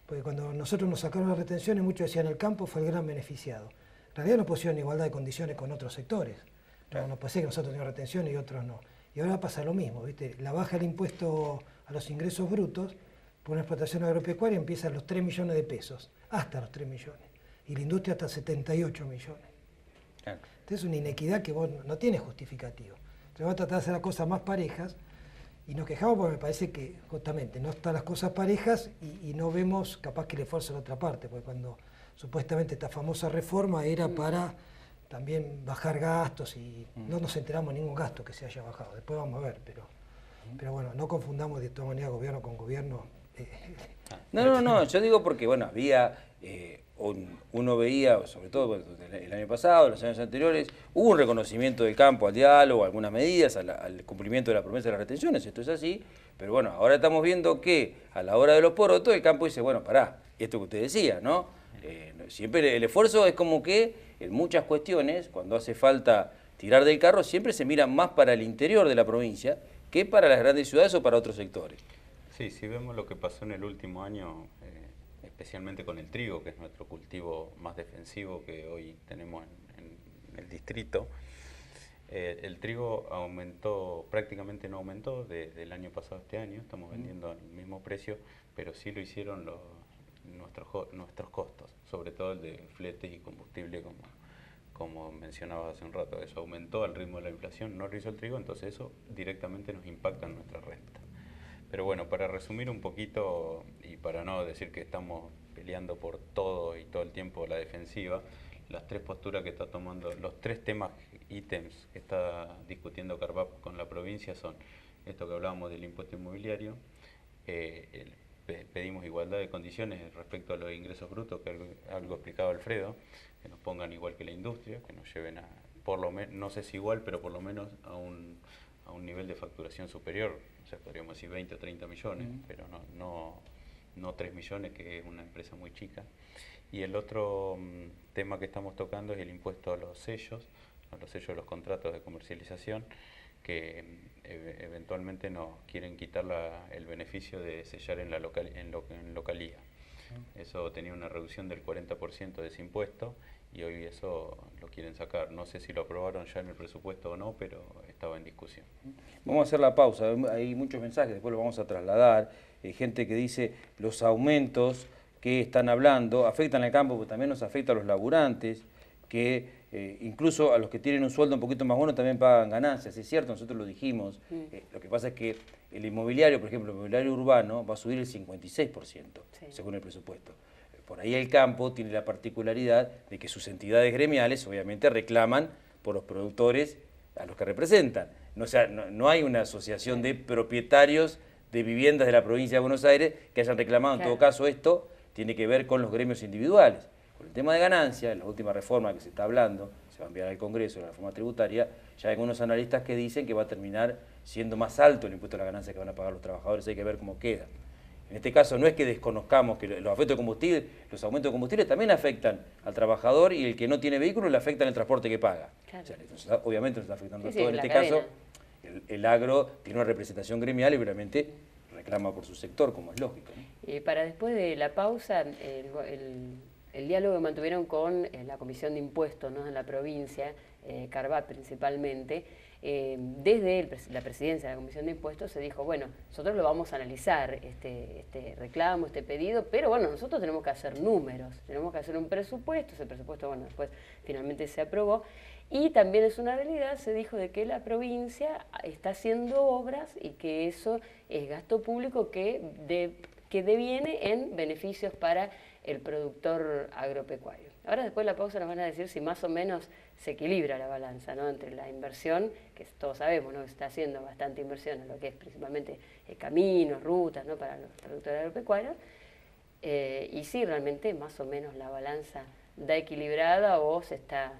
S6: Porque cuando nosotros nos sacaron las retenciones, muchos decían el campo fue el gran beneficiado. En realidad nos pusieron igualdad de condiciones con otros sectores. No puede ser que nosotros teníamos retenciones y otros no. Y ahora pasa lo mismo, ¿viste? La baja del impuesto a los ingresos brutos por una explotación agropecuaria empieza a los 3 millones de pesos, hasta los 3 millones. Y la industria hasta 78 millones. Claro. Entonces es una inequidad que vos no tiene justificativo. Entonces va a tratar de hacer las cosas más parejas y nos quejamos porque me parece que justamente no están las cosas parejas y no vemos capaz que el esfuerzo en otra parte, porque cuando supuestamente esta famosa reforma era para también bajar gastos y no nos enteramos de ningún gasto que se haya bajado. Después vamos a ver, pero bueno, no confundamos de todas maneras gobierno con gobierno.
S3: No, yo digo porque, bueno, había, uno veía, sobre todo el año pasado, los años anteriores, hubo un reconocimiento del campo al diálogo, algunas medidas, al cumplimiento de la promesa de las retenciones, esto es así, pero bueno, ahora estamos viendo que a la hora de los porotos el campo dice, bueno, pará, esto que usted decía, ¿no? Siempre el esfuerzo es como que en muchas cuestiones, cuando hace falta tirar del carro, siempre se mira más para el interior de la provincia que para las grandes ciudades o para otros sectores.
S5: Sí, si vemos lo que pasó en el último año, especialmente con el trigo, que es nuestro cultivo más defensivo que hoy tenemos en el distrito, el trigo prácticamente no aumentó desde el año pasado a este año, estamos vendiendo al mismo precio, pero sí lo hicieron nuestros costos, sobre todo el de fletes y combustible, como mencionaba hace un rato. Eso aumentó al ritmo de la inflación, no lo hizo el trigo, entonces eso directamente nos impacta en nuestra renta. Pero bueno, para resumir un poquito y para no decir que estamos peleando por todo y todo el tiempo la defensiva, las 3 posturas que está tomando, los 3 ítems que está discutiendo Carvap con la provincia son esto que hablábamos del impuesto inmobiliario, pedimos igualdad de condiciones respecto a los ingresos brutos, que algo explicaba Alfredo, que nos pongan igual que la industria, que nos lleven no sé si igual, pero por lo menos a un nivel de facturación superior. O sea, podríamos decir 20 o 30 millones, pero no 3 millones, que es una empresa muy chica. Y el otro tema que estamos tocando es el impuesto a los sellos de los contratos de comercialización, que eventualmente nos quieren quitar el beneficio de sellar en localía. Eso tenía una reducción del 40% de ese impuesto y hoy eso lo quieren sacar. No sé si lo aprobaron ya en el presupuesto o no, pero estaba en discusión.
S3: Vamos a hacer la pausa, hay muchos mensajes, después los vamos a trasladar. Gente que dice los aumentos que están hablando afectan al campo, pero también nos afecta a los laburantes, que incluso a los que tienen un sueldo un poquito más bueno también pagan ganancias. Es cierto, nosotros lo dijimos. Lo que pasa es que el inmobiliario, por ejemplo, el inmobiliario urbano va a subir el 56%, según el presupuesto. Por ahí el campo tiene la particularidad de que sus entidades gremiales obviamente reclaman por los productores a los que representan. No hay una asociación de propietarios de viviendas de la provincia de Buenos Aires que hayan reclamado. En todo caso, esto tiene que ver con los gremios individuales. Con el tema de ganancias, en la última reforma que se está hablando, se va a enviar al Congreso, la reforma tributaria, ya hay algunos analistas que dicen que va a terminar siendo más alto el impuesto a la ganancia que van a pagar los trabajadores. Hay que ver cómo queda. En este caso no es que desconozcamos que los efectos de combustible, los aumentos de combustible también afectan al trabajador, y el que no tiene vehículo le afectan el transporte que paga. Claro. O sea, entonces, obviamente nos está afectando todo. En este caso, el agro tiene una representación gremial y realmente reclama por su sector, como es lógico, ¿no?
S2: Para después de la pausa, el diálogo que mantuvieron con la Comisión de Impuestos, ¿no?, en la provincia, Carvat principalmente, desde la presidencia de la Comisión de Impuestos se dijo, bueno, nosotros lo vamos a analizar, este reclamo, este pedido, pero bueno, nosotros tenemos que hacer números, tenemos que hacer un presupuesto, ese presupuesto, bueno, después finalmente se aprobó, y también es una realidad, se dijo de que la provincia está haciendo obras y que eso es gasto público que deviene en beneficios para el productor agropecuario. Ahora después de la pausa nos van a decir si más o menos se equilibra la balanza, ¿no?, entre la inversión, que todos sabemos, ¿no?, que se está haciendo bastante inversión en lo que es principalmente caminos, rutas, ¿no?, para los productores agropecuarios, y si realmente más o menos la balanza da equilibrada o se está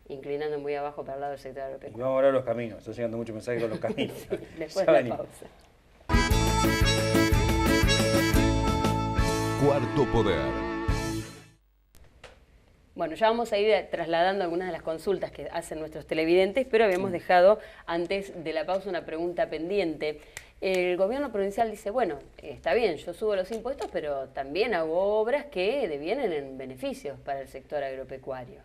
S2: inclinando muy abajo para el lado del sector agropecuario.
S3: Y vamos a hablar de los caminos, están llegando muchos mensajes con los caminos.
S2: Sí, después de la pausa.
S1: Cuarto Poder.
S2: Bueno, ya vamos a ir trasladando algunas de las consultas que hacen nuestros televidentes, pero habíamos dejado antes de la pausa una pregunta pendiente. El gobierno provincial dice, bueno, está bien, yo subo los impuestos, pero también hago obras que devienen en beneficios para el sector agropecuario.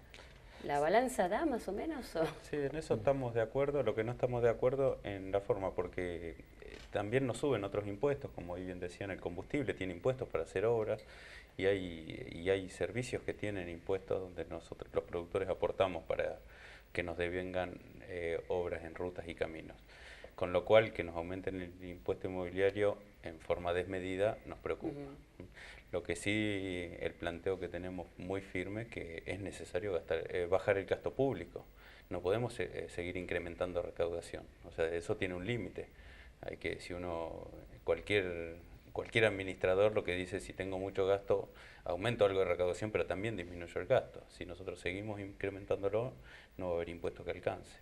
S2: ¿La balanza da más o menos? ¿O?
S5: Sí, en eso estamos de acuerdo. Lo que no estamos de acuerdo en la forma, porque también nos suben otros impuestos, como bien decían, el combustible tiene impuestos para hacer obras, y hay servicios que tienen impuestos donde nosotros los productores aportamos para que nos devengan obras en rutas y caminos. Con lo cual, que nos aumenten el impuesto inmobiliario en forma desmedida nos preocupa. Lo que sí, el planteo que tenemos muy firme, que es necesario bajar el gasto público. No podemos seguir incrementando recaudación. O sea, eso tiene un límite. Hay que, si cualquier administrador lo que dice, si tengo mucho gasto, aumento algo de recaudación, pero también disminuyo el gasto. Si nosotros seguimos incrementándolo, no va a haber impuesto que alcance.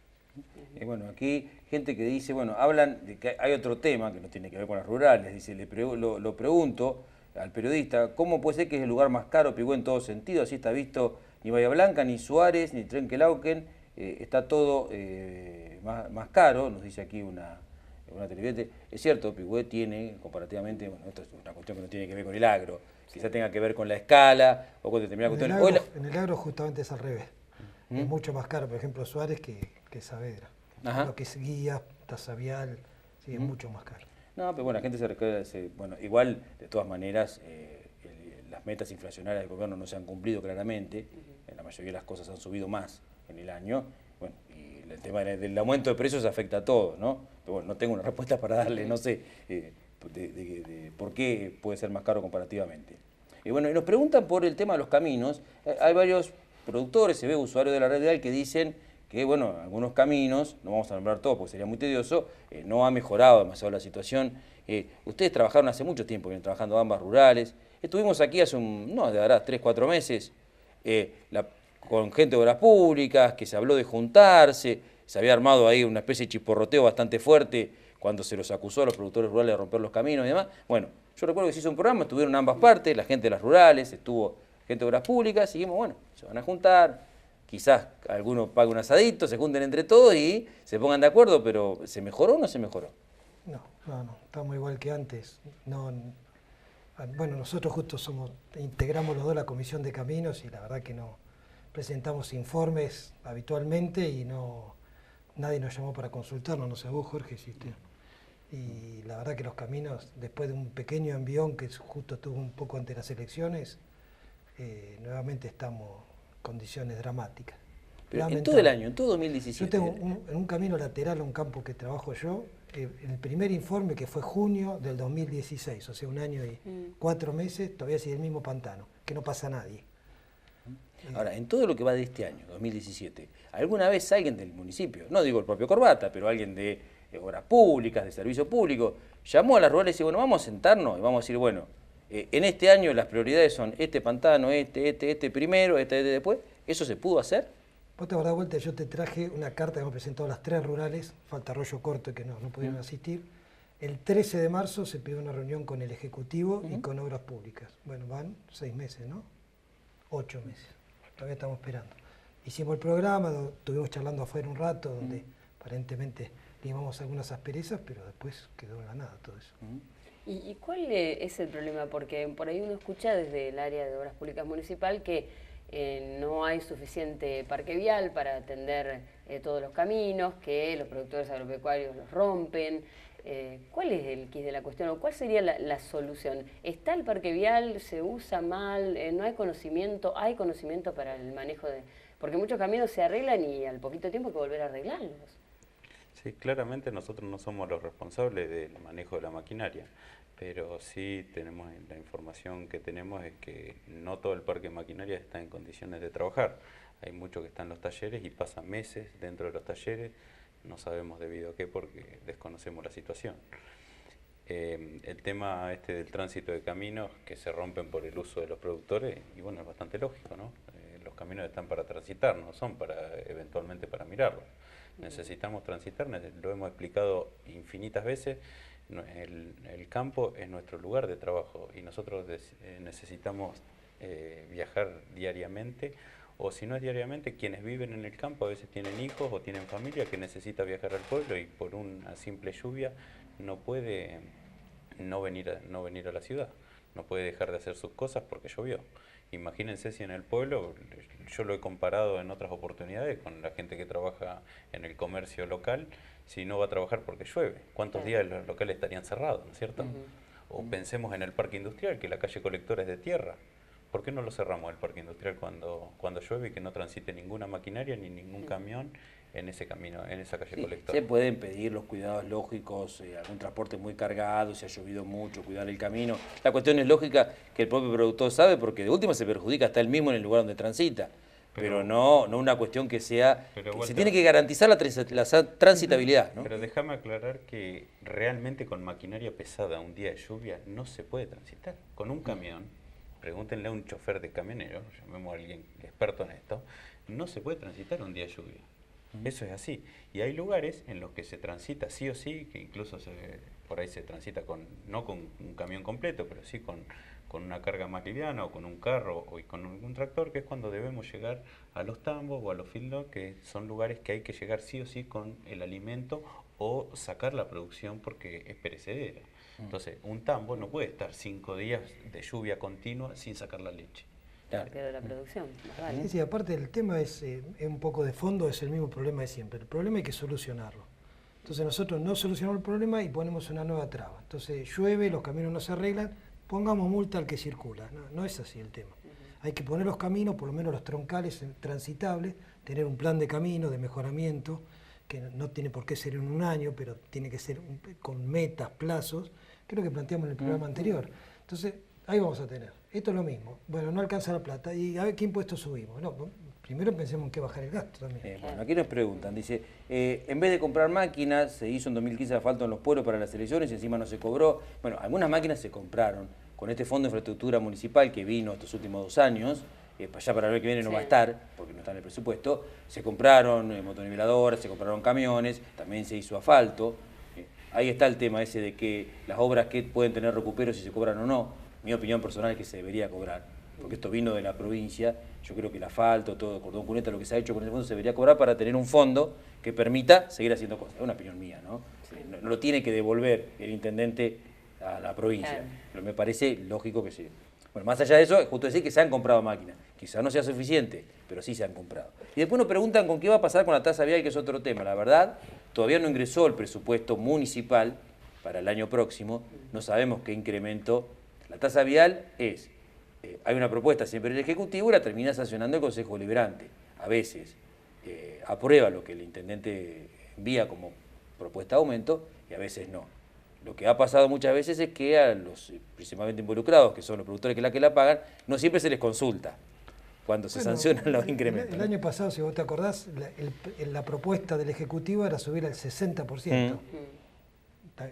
S3: Bueno, aquí gente que dice, bueno, hablan de que hay otro tema que no tiene que ver con las rurales. Dice, lo pregunto al periodista, ¿cómo puede ser que es el lugar más caro, Pigüé, en todo sentido? Así está visto ni Bahía Blanca, ni Suárez, ni Trenquelauquen, está todo más caro, nos dice aquí una televidente. Es cierto, Pigüé tiene, comparativamente, bueno, esto es una cuestión que no tiene que ver con el agro, quizá tenga que ver con la escala o con determinadas cuestiones.
S6: En el agro justamente es al revés. Es mucho más caro, por ejemplo, Suárez que Saavedra. Lo que es guía, tasa vial, sí, es mucho más caro.
S3: No, pero bueno, la gente bueno, igual, de todas maneras, las metas inflacionarias del gobierno no se han cumplido claramente. La mayoría de las cosas han subido más en el año. Bueno, y el tema del aumento de precios afecta a todos, ¿no? Pero bueno, no tengo una respuesta para darle, no sé, de por qué puede ser más caro comparativamente. Y bueno, y nos preguntan por el tema de los caminos. Hay varios productores, se ve usuarios de la red vial que dicen que, bueno, algunos caminos, no vamos a nombrar todos porque sería muy tedioso, no ha mejorado demasiado la situación. Ustedes trabajaron hace mucho tiempo, vienen trabajando ambas rurales. Estuvimos aquí hace de verdad, 3 o 4 meses. con gente de obras públicas, que se habló de juntarse, se había armado ahí una especie de chisporroteo bastante fuerte cuando se los acusó a los productores rurales de romper los caminos y demás. Bueno, yo recuerdo que se hizo un programa, estuvieron ambas partes, la gente de las rurales, estuvo gente de obras públicas, y dijimos, bueno, se van a juntar, quizás alguno pague un asadito, se junten entre todos y se pongan de acuerdo, pero ¿se mejoró o no se mejoró?
S6: No, estamos igual que antes. Bueno, nosotros justo integramos los dos la Comisión de Caminos y la verdad que no presentamos informes habitualmente y nadie nos llamó para consultarnos, no sé vos, Jorge, si usted. Y la verdad que los caminos, después de un pequeño envión que justo estuvo un poco ante las elecciones, nuevamente estamos en condiciones dramáticas.
S3: Pero en todo el año, en todo 2017.
S6: Yo tengo en un camino lateral a un campo que trabajo yo, el primer informe que fue junio del 2016, o sea, un año y 4 meses, todavía sigue el mismo pantano, que no pasa nadie.
S3: Ahora, en todo lo que va de este año, 2017, ¿alguna vez alguien del municipio, no digo el propio Corbata, pero alguien de obras públicas, de servicio público, llamó a las rurales y dijo, bueno, vamos a sentarnos y vamos a decir, bueno, en este año las prioridades son este pantano, este primero, este después? ¿Eso se pudo hacer?
S6: Vos te acordás, vuelta, yo te traje una carta que hemos presentado a las 3 rurales, falta Arroyo Corto que no pudieron asistir. El 13 de marzo se pidió una reunión con el Ejecutivo y con Obras Públicas. Bueno, van 6 meses, ¿no? 8 meses. Todavía estamos esperando. Hicimos el programa, estuvimos charlando afuera un rato, donde aparentemente limamos algunas asperezas, pero después quedó en la nada todo eso.
S2: ¿Y cuál es el problema? Porque por ahí uno escucha desde el área de Obras Públicas Municipal que no hay suficiente parque vial para atender todos los caminos, que los productores agropecuarios los rompen. ¿Cuál es el quid de la cuestión o cuál sería la solución? ¿Está el parque vial? ¿Se usa mal? ¿No hay conocimiento? ¿Hay conocimiento para el manejo de...? Porque muchos caminos se arreglan y al poquito tiempo hay que volver a arreglarlos.
S5: Sí, claramente nosotros no somos los responsables del manejo de la maquinaria, pero sí tenemos la información que tenemos es que no todo el parque de maquinaria está en condiciones de trabajar. Hay mucho que está en los talleres y pasan meses dentro de los talleres, no sabemos debido a qué porque desconocemos la situación. El tema del tránsito de caminos que se rompen por el uso de los productores, y bueno, es bastante lógico, ¿no? Los caminos están para transitar, no son eventualmente para mirarlos. Necesitamos transitar, lo hemos explicado infinitas veces, el campo es nuestro lugar de trabajo y nosotros necesitamos viajar diariamente, o si no es diariamente, quienes viven en el campo a veces tienen hijos o tienen familia que necesita viajar al pueblo y por una simple lluvia no puede no venir a la ciudad, no puede dejar de hacer sus cosas porque llovió. Imagínense si en el pueblo, yo lo he comparado en otras oportunidades con la gente que trabaja en el comercio local, si no va a trabajar porque llueve, ¿cuántos días los locales estarían cerrados, ¿no es cierto? O pensemos en el parque industrial, que la calle Colectora es de tierra. ¿Por qué no lo cerramos el parque industrial cuando llueve y que no transite ninguna maquinaria ni ningún camión en ese camino, en esa calle Colectora?
S3: Se pueden pedir los cuidados lógicos, algún transporte muy cargado, si ha llovido mucho, cuidar el camino. La cuestión es lógica que el propio productor sabe porque de última se perjudica hasta él mismo en el lugar donde transita. Pero no una cuestión que sea... se tiene que garantizar la transitabilidad, ¿no?
S5: Pero déjame aclarar que realmente con maquinaria pesada un día de lluvia no se puede transitar. Con un camión, pregúntenle a un chofer de camionero, llamemos a alguien experto en esto, no se puede transitar un día de lluvia. Eso es así. Y hay lugares en los que se transita sí o sí, que incluso por ahí se transita no con un camión completo, pero sí con una carga más liviana o con un carro o con un tractor, que es cuando debemos llegar a los tambos o a los field, que son lugares que hay que llegar sí o sí con el alimento o sacar la producción porque es perecedera. Entonces, un tambo no puede estar 5 días de lluvia continua sin sacar la leche.
S2: Pierde la producción.
S6: Sí, sí, aparte el tema es un poco de fondo, es el mismo problema de siempre. El problema hay que solucionarlo. Entonces nosotros no solucionamos el problema y ponemos una nueva traba. Entonces llueve, los caminos no se arreglan, pongamos multa al que circula. No es así el tema. Hay que poner los caminos, por lo menos los troncales transitables, tener un plan de camino, de mejoramiento, que no tiene por qué ser en un año, pero tiene que ser con metas, plazos, que es lo que planteamos en el programa anterior. Entonces, ahí vamos a tener. Esto es lo mismo. Bueno, no alcanza la plata. ¿Y a ver qué impuestos subimos? No, primero pensemos en qué bajar el gasto también.
S3: Bueno, aquí nos preguntan, dice, en vez de comprar máquinas, se hizo en 2015 asfalto en los pueblos para las elecciones y encima no se cobró. Bueno, algunas máquinas se compraron con este Fondo de Infraestructura Municipal que vino estos últimos 2 años, ya para el año que viene no va a estar, porque no está en el presupuesto, se compraron motoniveladoras, se compraron camiones, también se hizo asfalto. Ahí está el tema ese de que las obras que pueden tener recupero si se cobran o no. Mi opinión personal es que se debería cobrar, porque esto vino de la provincia. Yo creo que el asfalto, todo, cordón cuneta, lo que se ha hecho con ese fondo se debería cobrar para tener un fondo que permita seguir haciendo cosas. Es una opinión mía, ¿no? No lo tiene que devolver el intendente a la provincia,
S2: Claro.
S3: pero me parece lógico que sí. Bueno, más allá de eso, es justo decir que se han comprado máquinas. Quizás no sea suficiente, pero sí se han comprado. Y después nos preguntan con qué va a pasar con la tasa vial, que es otro tema. La verdad, todavía no ingresó el presupuesto municipal para el año próximo. No sabemos qué incremento. La tasa vial es, hay una propuesta siempre del Ejecutivo y la termina sancionando el Consejo Deliberante. A veces aprueba lo que el intendente envía como propuesta de aumento y a veces no. Lo que ha pasado muchas veces es que a los principalmente involucrados, que son los productores que la pagan, no siempre se les consulta cuando se sancionan los incrementos.
S6: El año pasado, si vos te acordás, la propuesta del Ejecutivo era subir al 60%.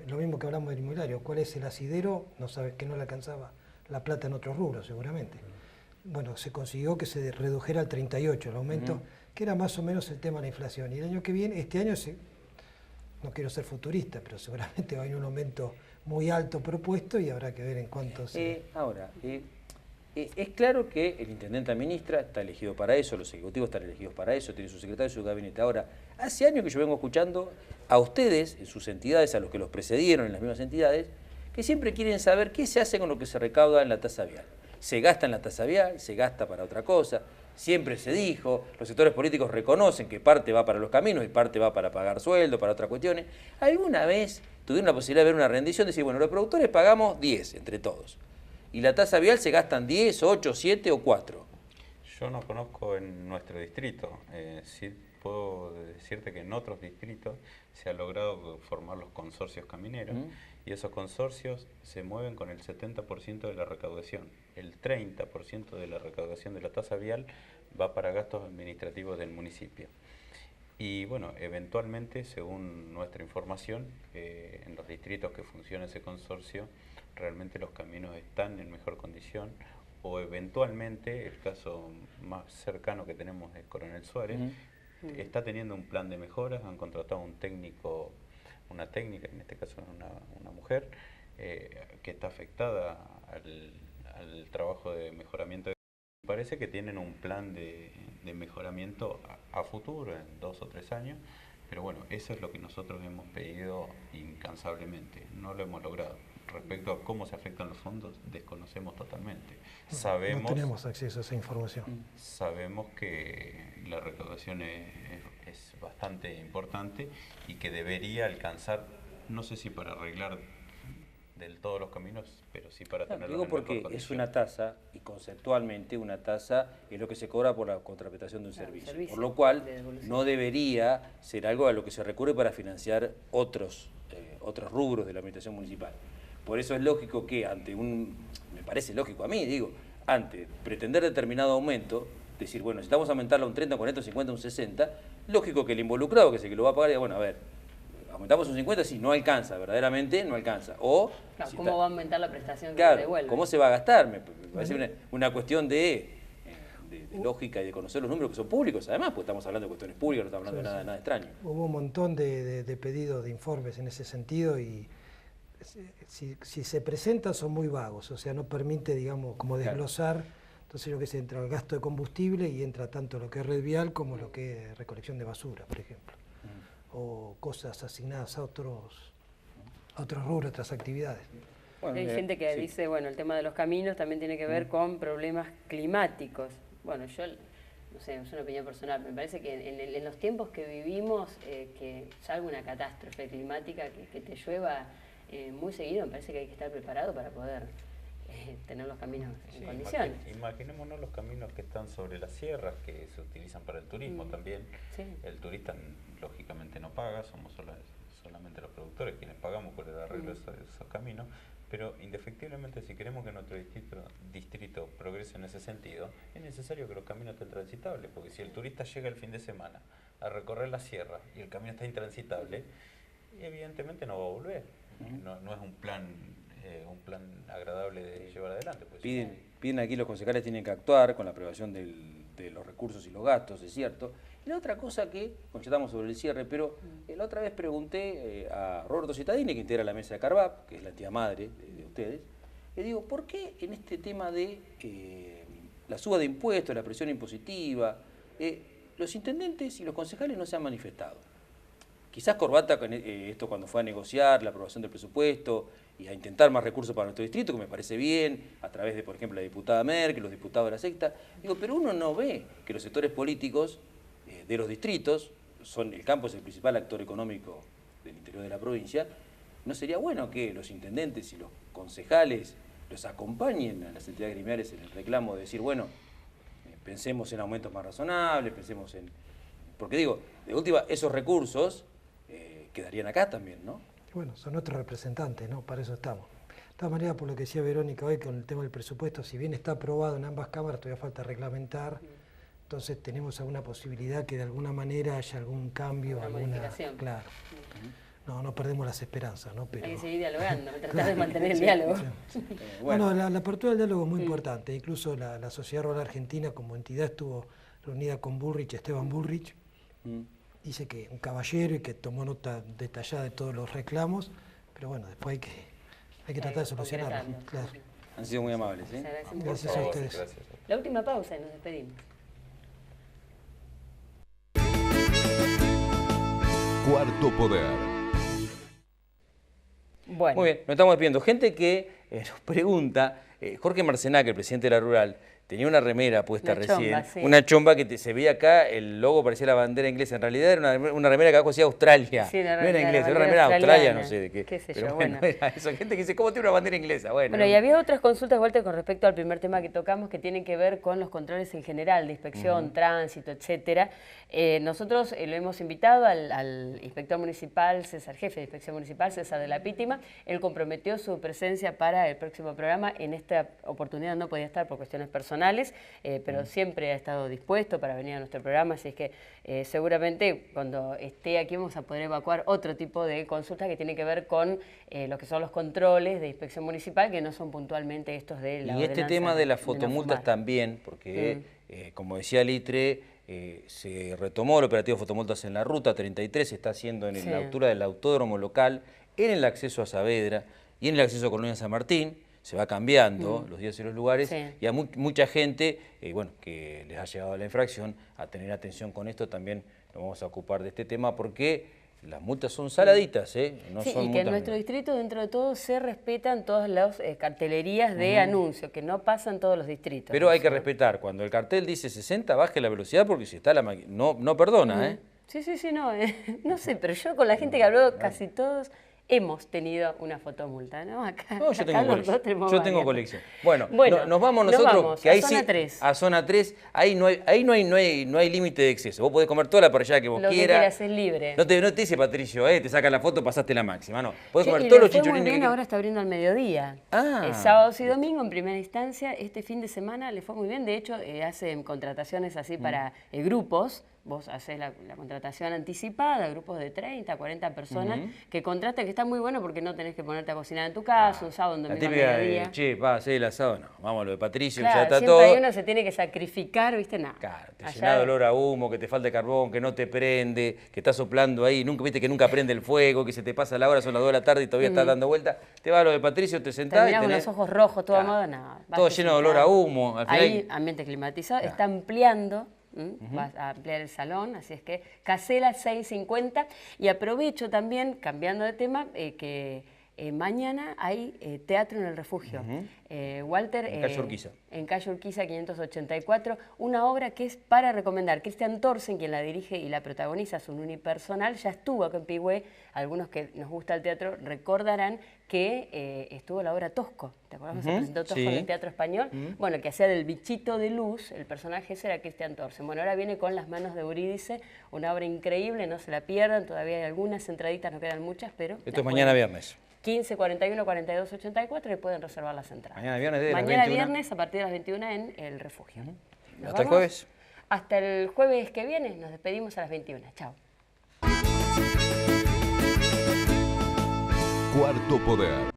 S6: Lo mismo que hablamos del inmobiliario. ¿Cuál es el asidero? No sabes, que no le alcanzaba la plata en otros rubros, seguramente. Bueno, se consiguió que se redujera al 38% el aumento, que era más o menos el tema de la inflación. Y el año que viene, este año, no quiero ser futurista, pero seguramente va a haber un aumento muy alto propuesto y habrá que ver en cuánto se...
S3: Ahora, es claro que el intendente administra, está elegido para eso, los ejecutivos están elegidos para eso, tiene su secretario y su gabinete. Ahora, hace años que yo vengo escuchando a ustedes, en sus entidades, a los que los precedieron en las mismas entidades, que siempre quieren saber qué se hace con lo que se recauda en la tasa vial. Se gasta en la tasa vial, se gasta para otra cosa, siempre se dijo, los sectores políticos reconocen que parte va para los caminos y parte va para pagar sueldo, para otras cuestiones. ¿Alguna vez tuvieron la posibilidad de ver una rendición? De decir, bueno, los productores pagamos 10 entre todos. Y la tasa vial se gastan 10, 8, 7 o 4.
S5: Yo no conozco en nuestro distrito. Sí puedo decirte que en otros distritos se ha logrado formar los consorcios camineros y esos consorcios se mueven con el 70% de la recaudación. El 30% de la recaudación de la tasa vial va para gastos administrativos del municipio. Y bueno, eventualmente, según nuestra información, en los distritos que funciona ese consorcio, realmente los caminos están en mejor condición, o eventualmente, el caso más cercano que tenemos es Coronel Suárez, está teniendo un plan de mejoras, han contratado un técnico, una técnica, en este caso una mujer, que está afectada al trabajo de mejoramiento. Parece que tienen un plan de mejoramiento a futuro, en 2 o 3 años, pero bueno, eso es lo que nosotros hemos pedido incansablemente, no lo hemos logrado. Respecto a cómo se afectan los fondos, desconocemos totalmente.
S6: No tenemos acceso a esa información.
S5: Sabemos que la recaudación es bastante importante y que debería alcanzar, no sé si para arreglar del todo los caminos, pero sí para tenerlos
S3: Digo
S5: en mejor
S3: porque
S5: condición.
S3: es una tasa, y conceptualmente una tasa es lo que se cobra por la contraprestación de un servicio. Por lo cual no debería ser algo a lo que se recurre para financiar otros rubros de la administración municipal. Por eso es lógico que me parece lógico a mí, digo, ante pretender determinado aumento, decir, bueno, necesitamos aumentarlo a un 30, un 40, un 50, un 60, lógico que el involucrado, que es el que lo va a pagar, diga, bueno, a ver, aumentamos un 50, sí, no alcanza, verdaderamente no alcanza. O,
S2: Claro,
S3: si
S2: ¿cómo
S3: está,
S2: va a aumentar la prestación que
S3: claro,
S2: se devuelve?
S3: ¿cómo se va a gastar? Me parece una cuestión de lógica y de conocer los números que son públicos, además, porque estamos hablando de cuestiones públicas, no estamos hablando de nada extraño.
S6: Hubo un montón de pedidos de informes en ese sentido y si se presentan son muy vagos, o sea, no permite, digamos, como desglosar. Entonces lo que se entra el gasto de combustible y entra tanto lo que es red vial como lo que es recolección de basura, por ejemplo. O cosas asignadas a otros rubros, otras actividades.
S2: Hay gente que dice, bueno, el tema de los caminos también tiene que ver con problemas climáticos. Bueno, yo, no sé, es una opinión personal, me parece que en los tiempos que vivimos, que salga una catástrofe climática, que te llueva muy seguido, me parece que hay que estar preparado para poder tener los caminos en condiciones.
S5: Imaginémonos los caminos que están sobre las sierras, que se utilizan para el turismo también.
S2: Sí.
S5: El turista lógicamente no paga, somos solamente los productores quienes pagamos por el arreglo de esos caminos, pero indefectiblemente si queremos que nuestro distrito progrese en ese sentido, es necesario que los caminos estén transitables, porque si el turista llega el fin de semana a recorrer la sierra y el camino está intransitable, evidentemente no va a volver. No es un plan agradable de llevar adelante. Pues.
S3: Piden aquí los concejales tienen que actuar con la aprobación del de los recursos y los gastos, es cierto. Y la otra cosa que, bueno, ya estamos sobre el cierre, pero la otra vez pregunté a Roberto Cittadini, que integra la mesa de Carvap, que es la tía madre de ustedes, le digo, ¿por qué en este tema de la suba de impuestos, la presión impositiva, los intendentes y los concejales no se han manifestado? Quizás Corbata, esto cuando fue a negociar la aprobación del presupuesto y a intentar más recursos para nuestro distrito, que me parece bien, a través de, por ejemplo, la diputada Merkel, los diputados de la secta, digo, pero uno no ve que los sectores políticos de los distritos, el campo es el principal actor económico del interior de la provincia, ¿no sería bueno que los intendentes y los concejales los acompañen a las entidades gremiales en el reclamo de decir, bueno, pensemos en aumentos más razonables, pensemos en... Porque digo, de última, esos recursos quedarían acá también, ¿no?
S6: Bueno, son nuestros representantes, ¿no? Para eso estamos. De todas maneras, por lo que decía Verónica hoy con el tema del presupuesto, si bien está aprobado en ambas cámaras, todavía falta reglamentar, entonces tenemos alguna posibilidad que de alguna manera haya algún cambio, alguna
S2: modificación.
S6: Claro. No perdemos las esperanzas, ¿no? Pero...
S2: Hay que seguir dialogando, tratar de mantener el diálogo.
S6: Bueno, la apertura del diálogo es muy importante, incluso la Sociedad Rural Argentina como entidad estuvo reunida con Bullrich, Esteban Bullrich, dice que un caballero y que tomó nota detallada de todos los reclamos, pero bueno, después hay que tratar de solucionarlo. Claro.
S3: Han sido muy amables, ¿eh?
S6: Gracias a ustedes.
S5: Gracias.
S2: La última pausa y nos despedimos.
S1: Cuarto Poder.
S2: Bueno.
S3: Muy bien, nos estamos despidiendo. Gente que nos pregunta, Jorge Marcenac, el presidente de la Rural, tenía una remera puesta
S2: Una
S3: recién,
S2: chomba, sí.
S3: una chomba que se veía acá, el logo parecía la bandera inglesa, en realidad era una remera que abajo decía Australia,
S2: Sí,
S3: no era inglesa, era una remera australia, no sé de qué.
S2: Qué sé
S3: pero
S2: yo,
S3: bueno,
S2: bueno.
S3: era eso, gente que dice, ¿cómo tiene una bandera inglesa?
S2: Bueno, y había otras consultas, Walter, con respecto al primer tema que tocamos, que tienen que ver con los controles en general, de inspección, tránsito, etcétera. Nosotros lo hemos invitado al inspector municipal, César, jefe de inspección municipal, César de la Pítima. Él comprometió su presencia para el próximo programa. En esta oportunidad no podía estar por cuestiones personales, pero siempre ha estado dispuesto para venir a nuestro programa, así es que seguramente cuando esté aquí vamos a poder evacuar otro tipo de consultas que tienen que ver con lo que son los controles de inspección municipal, que no son puntualmente estos de la
S3: Y este
S2: ordenanza
S3: tema de las
S2: no
S3: fotomultas
S2: fumar.
S3: también, porque como decía Litre, se retomó el operativo fotomultas en la ruta 33, se está haciendo en
S2: Sí.
S3: la altura del autódromo local, en el acceso a Saavedra y en el acceso a Colonia San Martín. Se va cambiando los días y los lugares,
S2: Sí.
S3: y a mucha gente bueno, que les ha llegado la infracción a tener atención con esto. También nos vamos a ocupar de este tema porque las multas son saladitas, no
S2: Sí,
S3: son
S2: y que
S3: multas
S2: en nuestro
S3: menores.
S2: distrito, dentro de todo, se respetan todas las cartelerías de anuncio, que no pasan todos los distritos.
S3: Pero hay que
S2: ¿no?
S3: respetar, cuando el cartel dice 60, baje la velocidad porque si está la máquina, no perdona,
S2: Sí, no, no sé, pero yo con la gente que habló, casi todos hemos tenido una fotomulta, ¿no? Acá,
S3: No, yo tengo
S2: acá los dos
S3: colección.
S2: tenemos
S3: Yo tengo
S2: varias.
S3: colección. Bueno,
S2: Bueno,
S3: nos vamos
S2: nos
S3: nosotros,
S2: vamos
S3: que
S2: a
S3: ahí
S2: zona
S3: sí,
S2: 3.
S3: a zona 3, ahí no hay límite de exceso. Vos podés comer toda la parrilla que vos
S2: Lo que
S3: quieras.
S2: quieras es libre.
S3: No te dice Patricio, te saca la foto, pasaste la máxima. No, podés
S2: Che,
S3: comer
S2: y
S3: todos
S2: le
S3: los
S2: fue muy
S3: chinchulines que
S2: bien,
S3: quieras.
S2: ahora está abriendo al mediodía.
S3: Ah.
S2: Sábados y domingo en primera instancia. Este fin de semana le fue muy bien. De hecho, hacen contrataciones así para grupos. Vos haces la contratación anticipada, grupos de 30, 40 personas que contratan, que está muy bueno porque no tenés que ponerte a cocinar en tu casa, un sábado, un
S3: La
S2: domingo al
S3: típica
S2: mediodía.
S3: de, che, va a hacer el asado. No, vamos a lo de Patricio,
S2: Claro,
S3: ya está
S2: siempre
S3: todo.
S2: hay uno que se tiene que sacrificar, ¿viste? Nada.
S3: Claro, te
S2: Allá
S3: llena de olor a humo, que te falta carbón, que no te prende, que está soplando ahí, viste que nunca prende el fuego, que se te pasa la hora, son las 2 de la tarde y todavía estás dando vuelta. Te vas a lo de Patricio, te sentás y
S2: terminás con
S3: tenés
S2: los ojos rojos, todo
S3: Claro.
S2: amado, nada.
S3: todo lleno de olor a humo. Al final
S2: Ahí, ambiente climatizado, está ampliando. Vas a ampliar el salón, así es que Casela 650. Y aprovecho también, cambiando de tema, que mañana hay teatro en el refugio. Walter,
S3: En calle Urquiza.
S2: En calle Urquiza 584, una obra que es para recomendar. Cristian Thorsen, quien la dirige y la protagoniza, es un unipersonal, ya estuvo acá en Pigüé. Algunos que nos gusta el teatro recordarán que estuvo la obra Tosco. ¿Te acuerdas? Se presentó Tosco en el Teatro Español. Bueno, que hacía del bichito de luz, el personaje ese era Cristian Thorsen. Bueno, ahora viene con Las manos de Eurídice, una obra increíble, no se la pierdan. Todavía hay algunas entraditas, no quedan muchas, pero...
S3: Esto es mañana viernes.
S2: 15 41 42 84 y pueden reservar las entradas.
S3: Mañana viernes desde las
S2: Mañana
S3: 21.
S2: viernes a partir de las 21 en el refugio. ¿Nos
S3: ¿Hasta el
S2: vamos?
S3: jueves?
S2: Hasta el jueves que viene, nos despedimos a las 21. Chao.
S1: Cuarto Poder.